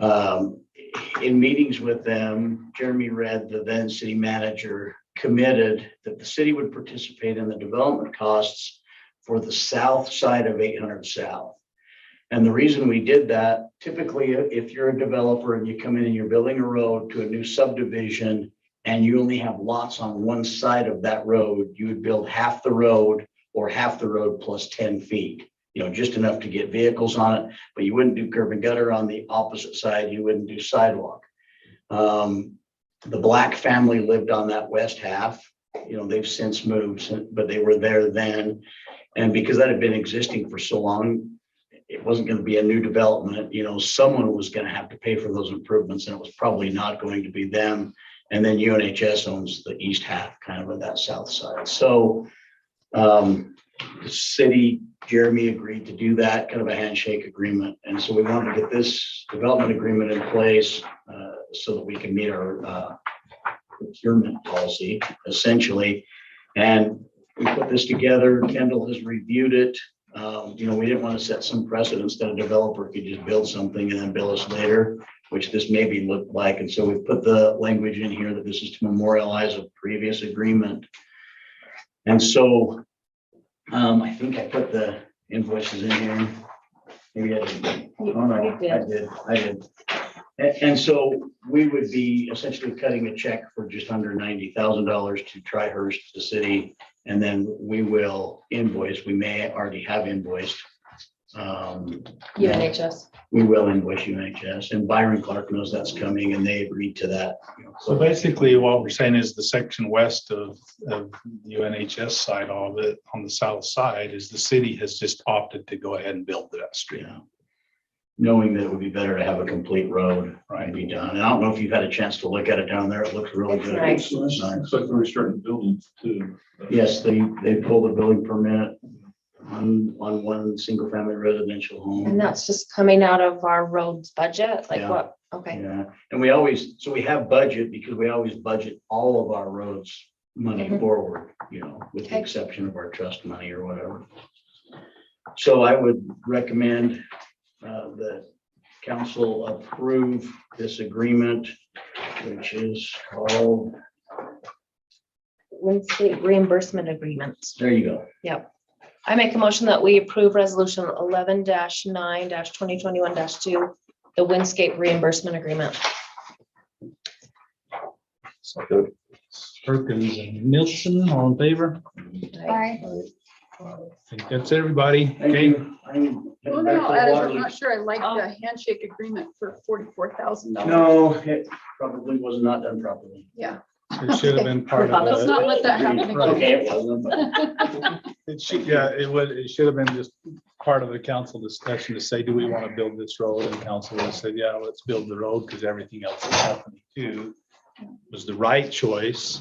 In meetings with them, Jeremy Redd, the then city manager, committed that the city would participate in the development costs for the south side of 800 South. And the reason we did that, typically, if you're a developer and you come in and you're building a road to a new subdivision and you only have lots on one side of that road, you would build half the road or half the road plus 10 feet, just enough to get vehicles on it, but you wouldn't do curb and gutter on the opposite side. You wouldn't do sidewalk. The Black family lived on that west half. They've since moved, but they were there then. And because that had been existing for so long, it wasn't going to be a new development. Someone was going to have to pay for those improvements, and it was probably not going to be them. And then UNHS owns the east half, kind of on that south side. So the city, Jeremy agreed to do that, kind of a handshake agreement. And so we wanted to get this development agreement in place so that we can meet our procurement policy, essentially. And we put this together. Kendall has reviewed it. We didn't want to set some precedence that a developer could just build something and then bill us later, which this maybe looked like. And so we've put the language in here that this is to memorialize a previous agreement. And so I think I put the invoices in here. Maybe I didn't. Oh, no, I did. And so we would be essentially cutting a check for just under $90,000 to Tri-Hearst, the city, and then we will invoice. We may already have invoiced UNHS. We will invoice UNHS, and Byron Clark knows that's coming, and they agreed to that. So basically what we're saying is the section west of the UNHS side of it, on the south side, is the city has just opted to go ahead and build that street. Yeah. Knowing that it would be better to have a complete road and be done. And I don't know if you've had a chance to look at it down there. It looks really It's good. nice. It's nice. Looks like they're starting building too. Yes, they pulled a building permit on one single family residential home. And that's just coming out of our roads budget, like Yeah. what? Okay. Yeah, and we have budget because we always budget all of our roads money Mhm. forward, with the Okay. exception of our trust money or whatever. So I would recommend that council approve this agreement, which is called, Windscape reimbursement agreement. there you go. Yep. I make a motion that we approve resolution 11-9-2021-2, the Windscape reimbursement agreement. Perkins and Nilsson, all in favor? Aye. I think that's everybody. Thank Okay. you. I'm Well, heading then back I'll to add, the I'm water. not sure I like the handshake agreement for $44,000. No, it probably was not done properly. Yeah, It should have been part of let's it. not let that happen again. Okay, it wasn't, but It should, yeah, it should have been just part of the council discussion to say, do we want to build this road? And council would have said, yeah, let's build the road because everything else is happening too. Was the right choice,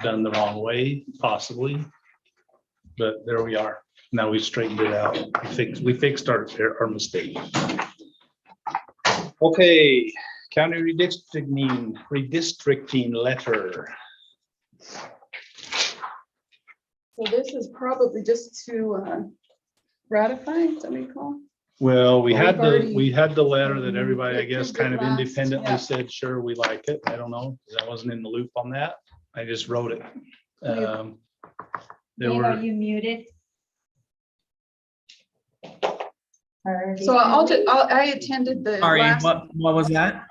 done the wrong way, possibly. But there we are. Now we straightened it out. We fixed our mistake. Okay, county redistricting letter. So this is probably just to ratify, is that what you call it? Well, we had We've the letter that everybody, I guess, approved it kind of last, independently yeah. said, sure, we like it. I don't know, 'cause I wasn't in the loop on that. I just wrote it. There Dave, are were, you muted? Or So I attended the Sorry, last, what was that?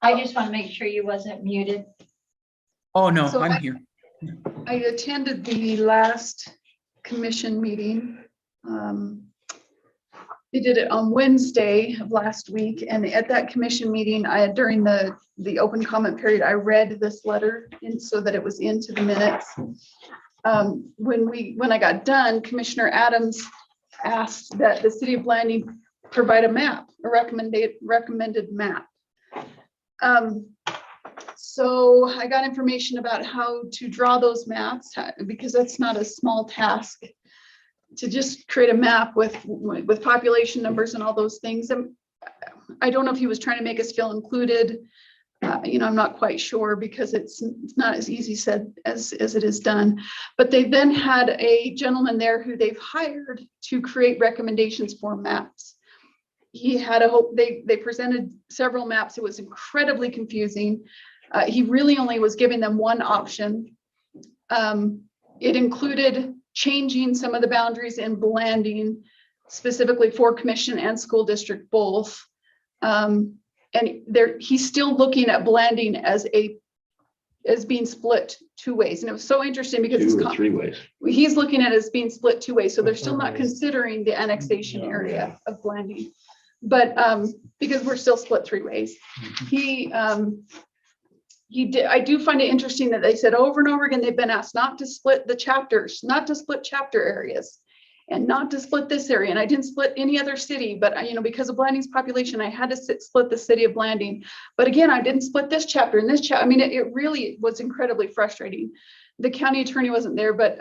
I just want to make sure you wasn't muted. Oh, no, So I'm here. I attended the last commission meeting. They did it on Wednesday of last week, and at that commission meeting, during the open comment period, I read this letter in so that it was into the minutes. When I got done, Commissioner Adams asked that the city of Blanding provide a map, a recommended map. So I got information about how to draw those maps, because that's not a small task to just create a map with population numbers and all those things. And I don't know if he was trying to make us feel included. I'm not quite sure, because it's not as easy said as it is done. But they then had a gentleman there who they've hired to create recommendations for maps. He had they presented several maps. It was incredibly confusing. He really only was giving them one option. It included changing some of the boundaries in Blanding, specifically for commission and school district both. And he's still looking at Blanding as being split two ways. And it was so interesting because 2 or 3 ways. he's looking at it as being split two ways. So they're still not considering the annexation area of Blanding. But because we're still split 3 ways. I do find it interesting that they said over and over again, they've been asked not to split the chapters, not to split chapter areas, and not to split this area. And I didn't split any other city, but because of Blanding's population, I had to split the city of Blanding. But again, I didn't split this chapter and this chapter. I mean, it really was incredibly frustrating. The county attorney wasn't there, but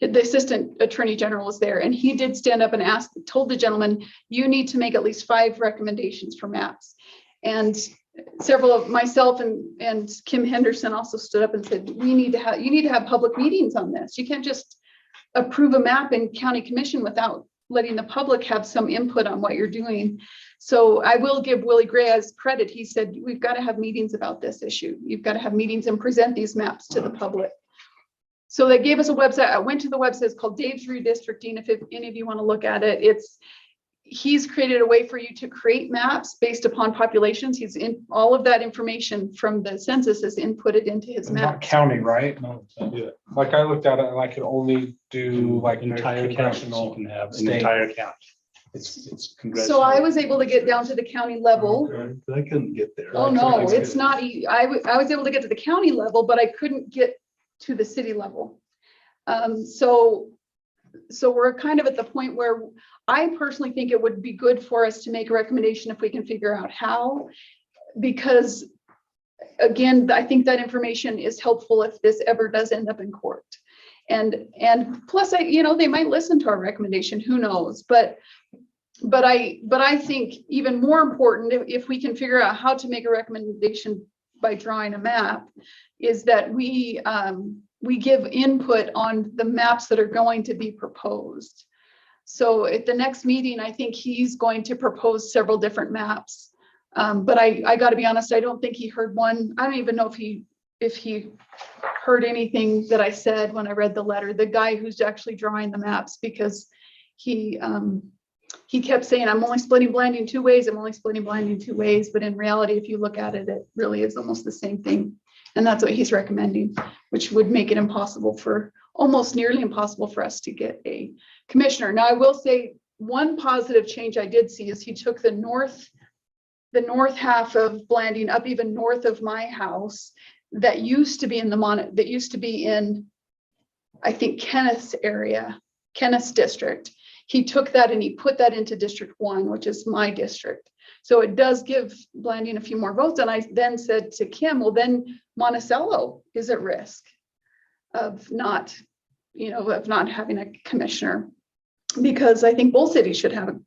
the assistant attorney general was there, and he did stand up and told the gentleman, you need to make at least 5 recommendations for maps. And several of myself and Kim Henderson also stood up and said, you need to have public meetings on this. You can't just approve a map in county commission without letting the public have some input on what you're doing. So I will give Willie Gray as credit. He said, we've got to have meetings about this issue. You've got to have meetings and present these maps to the public. So they gave us a website. I went to the website. It's called Dave's Redistricting. If any of you want to look at it, he's created a way for you to create maps based upon populations. He's in all of that information from the census is inputted into his It's not map. county, right? No, it's not do it. Like I looked at it and I could only do like Entire counties, you congressional. can have an state. entire county. It's congressional. So I was able to get down to the county level. I couldn't get there. Oh, no, it's not, I was able to get to the county level, but I couldn't get to the city level. So we're kind of at the point where I personally think it would be good for us to make a recommendation if we can figure out how. Because again, I think that information is helpful if this ever does end up in court. And plus they might listen to our recommendation, who knows, but I think even more important, if we can figure out how to make a recommendation by drawing a map, is that we give input on the maps that are going to be proposed. So at the next meeting, I think he's going to propose several different maps. But I got to be honest, I don't think he heard one. I don't even know if he heard anything that I said when I read the letter, the guy who's actually drawing the maps, because he kept saying, I'm only splitting Blanding 2 ways. I'm only splitting Blanding 2 ways. But in reality, if you look at it, it really is almost the same thing. And that's what he's recommending, which would make it almost nearly impossible for us to get a commissioner. Now, I will say one positive change I did see is he took the north half of Blanding up even north of my house that used to be in I think Kenneth's area, Kenneth's district. He took that and he put that into District 1, which is my district. So it does give Blanding a few more votes. And I then said to Kim, well, then Monticello is at risk of not having a commissioner, because I think both cities should have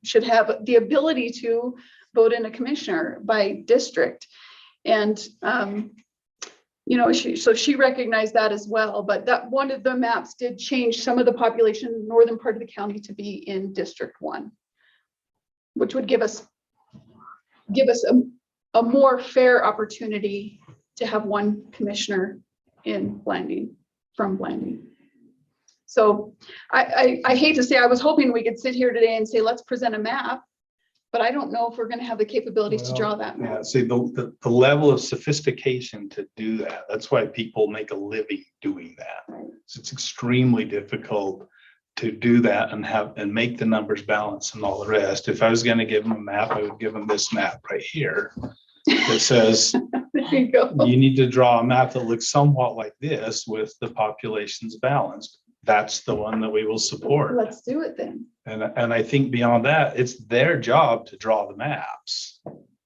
the ability to vote in a commissioner by district. And so she recognized that as well, but that one of the maps did change some of the population in the northern part of the county to be in District 1, which would give us a more fair opportunity to have one commissioner in Blanding, from Blanding. So I hate to say, I was hoping we could sit here today and say, let's present a map, but I don't know if we're going to have the capabilities to draw that map. Yeah, see, the level of sophistication to do that, that's why people make a living doing that. Right. It's extremely difficult to do that and make the numbers balance and all the rest. If I was going to give them a map, I would give them this map right here that says, There you go. you need to draw a map that looks somewhat like this with the populations balanced. That's the one that we will support. Let's do it then. And I think beyond that, it's their job to draw the maps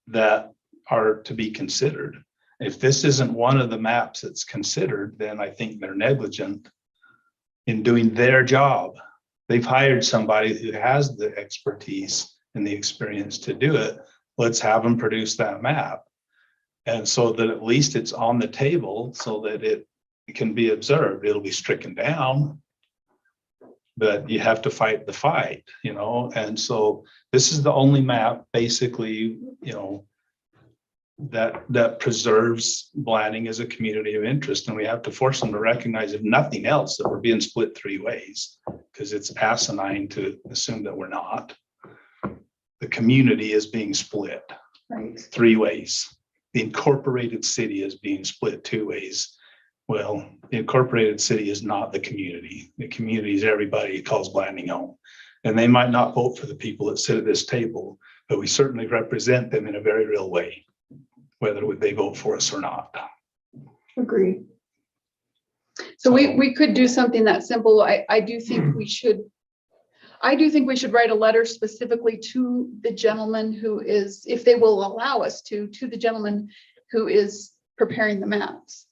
that are to be considered. If this isn't one of the maps that's considered, then I think they're negligent in doing their job. They've hired somebody who has the expertise and the experience to do it. Let's have them produce that map. And so that at least it's on the table so that it can be observed. It'll be stricken down, but you have to fight the fight, and so this is the only map basically, that preserves Blanding as a community of interest. And we have to force them to recognize, if nothing else, that we're being split 3 ways, because it's asinine to assume that we're not. The community is being split Right. 3 ways. The incorporated city is being split 2 ways. Well, the incorporated city is not the community. The community is everybody who calls Blanding home. And they might not vote for the people that sit at this table, but we certainly represent them in a very real way, whether they vote for us or not. Agreed. So we could do something that simple. I do think we should write a letter specifically to the gentleman who is, if they will allow us to the gentleman who is preparing the maps.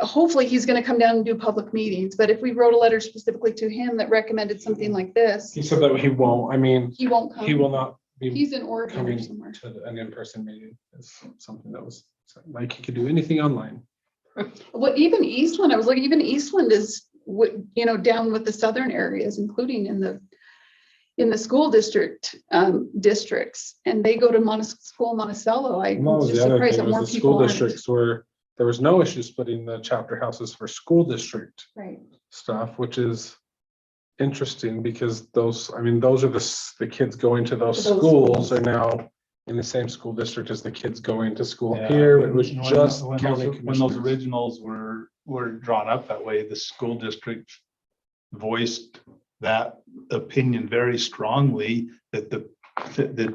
Hopefully he's going to come down and do public meetings, but if we wrote a letter specifically to him that recommended something like this, He said that he won't. I mean, he won't come. he will not be He's in Oregon or coming somewhere. to an in-person meeting. It's something that was like he could do anything online. Well, even Eastland, I was looking, even Eastland is, down with the southern areas, including in the school districts, and they go to school Monticello. I'm Well, just the other surprised thing that more was the people school aren't. districts where there was no issue splitting the chapter houses for school district Right. stuff, which is interesting because those, I mean, those are the kids going to those Those schools are now in the same school district as the kids going to school Yeah, here. It was when- just when county those- When those commissioners. originals were drawn up that way, the school district voiced that opinion very strongly that the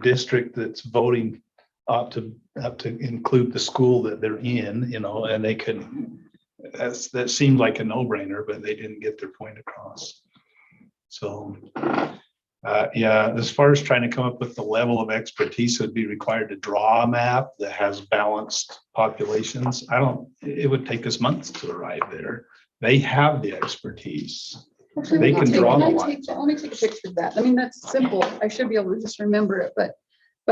district that's voting ought to have to include the school that they're in, you know, and they could, that seemed like a no-brainer, but they didn't get their point across. So, yeah, as far as trying to come up with the level of expertise that would be required to draw a map that has balanced populations, it would take us months to arrive there. They have the expertise. Actually, They let me can take- draw can the I lines. take- Let me take a picture of that. I mean, that's simple. I should be able to just remember it, but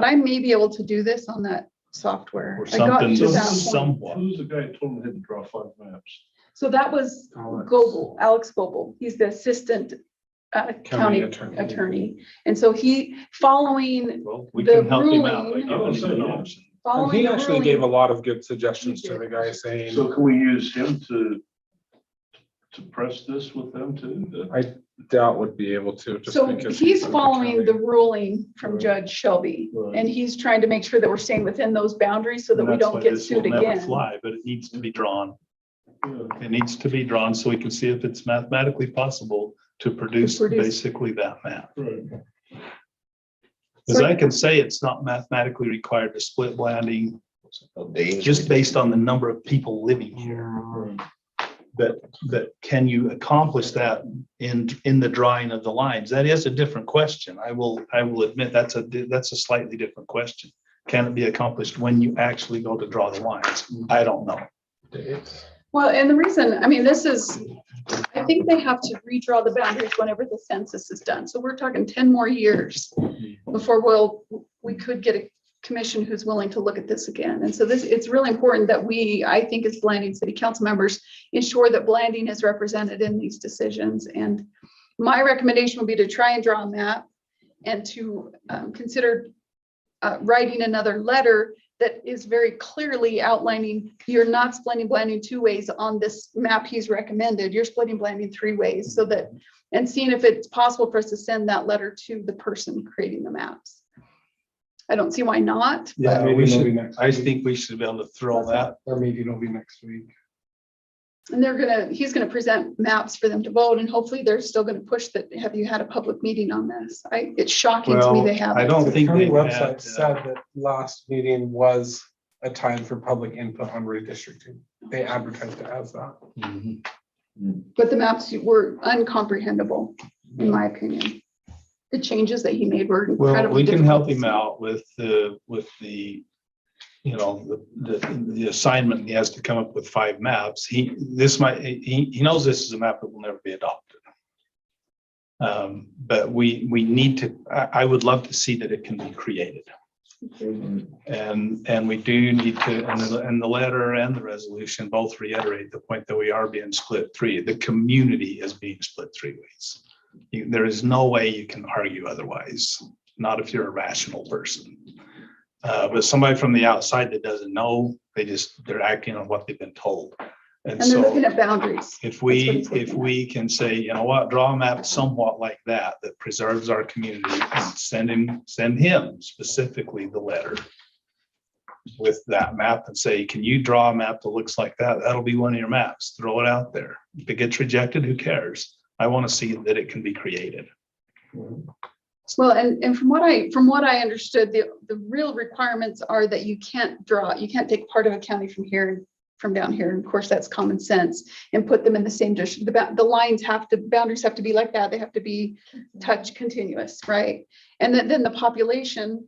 I may be able to do this on that software. Or I got something to that point. somewhat. Who's the guy who told me to draw 5 maps? So that was Alex Goebel. He's the assistant county attorney. And so following Well, we The can help him out. by ruling- giving him an Oh, yeah. option. And following he the actually gave a ruling, lot of good suggestions to the guy saying, So can we use him to press this with them too? I doubt would be able to. just so because he's in the following the county. ruling from Right. Judge Shelby. Right. And he's trying to make sure that we're staying within those boundaries so that And we that's don't why get this will sued never again. fly, but it needs to be drawn. Yeah. It needs to be drawn so we can see if it's mathematically possible to produce produce- basically that map. Right. Because I can say it's not mathematically required to split Blanding Days. just based on the number of people living here. But can you accomplish that in the drawing of the lines? That is a different question. I will admit that's a slightly different question. Can it be accomplished when you actually go to draw the lines? I don't know. Well, and the reason, I mean, I think they have to redraw the boundaries whenever the census is done. So we're talking 10 more years before we could get a commission who's willing to look at this again. And so it's really important that I think as Blanding City Council members, ensure that Blanding is represented in these decisions. And my recommendation would be to try and draw a map and to consider writing another letter that is very clearly outlining, you're not splitting Blanding 2 ways on this map he's recommended, you're splitting Blanding 3 ways, so that, and seeing if it's possible for us to send that letter to the person creating the maps. I don't see why not. Yeah, Maybe we it'll be should, next I week. think we should be able to throw that. Our meeting will be next week. And he's gonna present maps for them to vote, and hopefully they're still gonna push that, have you had a public meeting on this? It's shocking to me Well, they haven't. I don't The think county they website had. said that last meeting was a time for public input on redistricting. They advertised it as that. Mhm. But the maps were uncomprehendable, in my opinion. The changes that he made were Well, incredibly we can difficult help to him see. out with the, you know, the assignment. He has to come up with 5 maps. He knows this is a map that will never be adopted. But we need to, I would love to see that it can be created. And we do need to, and the letter and the resolution both reiterate the point that we are being split 3. The community is being split 3 ways. There is no way you can argue otherwise, not if you're a rational person. But somebody from the outside that doesn't know, they're acting on what they've been told. And they're looking so at boundaries. if That's what he's we looking at. can say, you know what, draw a map somewhat like that preserves our community, and send him specifically the letter with that map and say, can you draw a map that looks like that? That'll be one of your maps. Throw it out there. If it gets rejected, who cares? I want to see that it can be created. Well, and from what I understood, the real requirements are that you can't take part of a county from here, from down here. And of course, that's common sense, and put them in the same district. The boundaries have to be like that. They have to be touch continuous, right? And then the population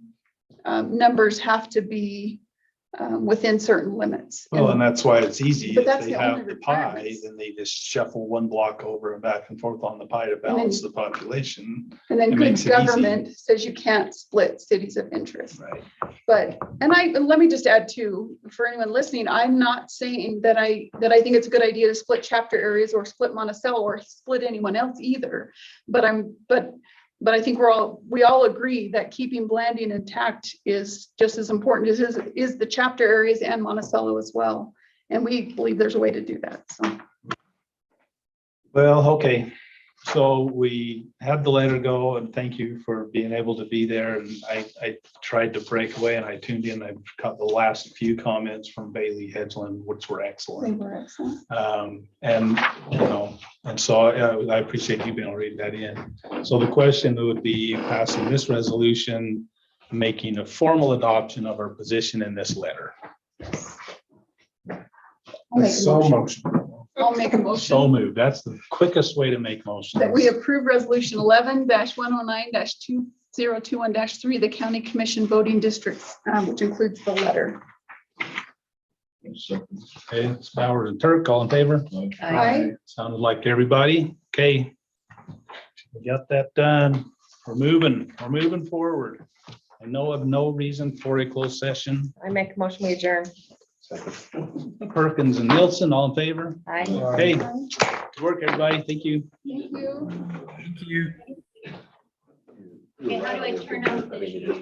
numbers have to be within certain limits. Well, and that's why it's easy. But If that's they the have only the pie, requirements. then they just shuffle one block over and back and forth on the pie to balance the population. And then it good makes it easy. government says you can't split cities of interest. Right. But, let me just add too, for anyone listening, I'm not saying that I think it's a good idea to split chapter areas or split Monticello or split anyone else either. But I think we all agree that keeping Blanding intact is just as important as is the chapter areas and Monticello as well. And we believe there's a way to do that, so. Well, okay. So we had the letter go, and thank you for being able to be there. And I tried to break away and I tuned in. I got the last few comments from Bailey Hedgeland, which were They excellent. were excellent. And, you know, and so I appreciate you being able to read that in. So the question would be passing this resolution, making a formal adoption of our position in this letter. I'll make a So motion. motion. I'll make a So motion moved. That's the quickest way to make motions. that we approve resolution 11-109-2021-3, the county commission voting districts, which includes the letter. Okay, it's Bowers and Turk, all in favor? Aye. Sounded like everybody. Okay. We got that done. We're moving forward. I know of no reason for a closed session. I make a motion, we adjourn. Perkins and Nielsen, all in favor? Aye. Okay, good work, everybody. Thank you. Thank you. Thank you. Okay, how do I turn off I think it is.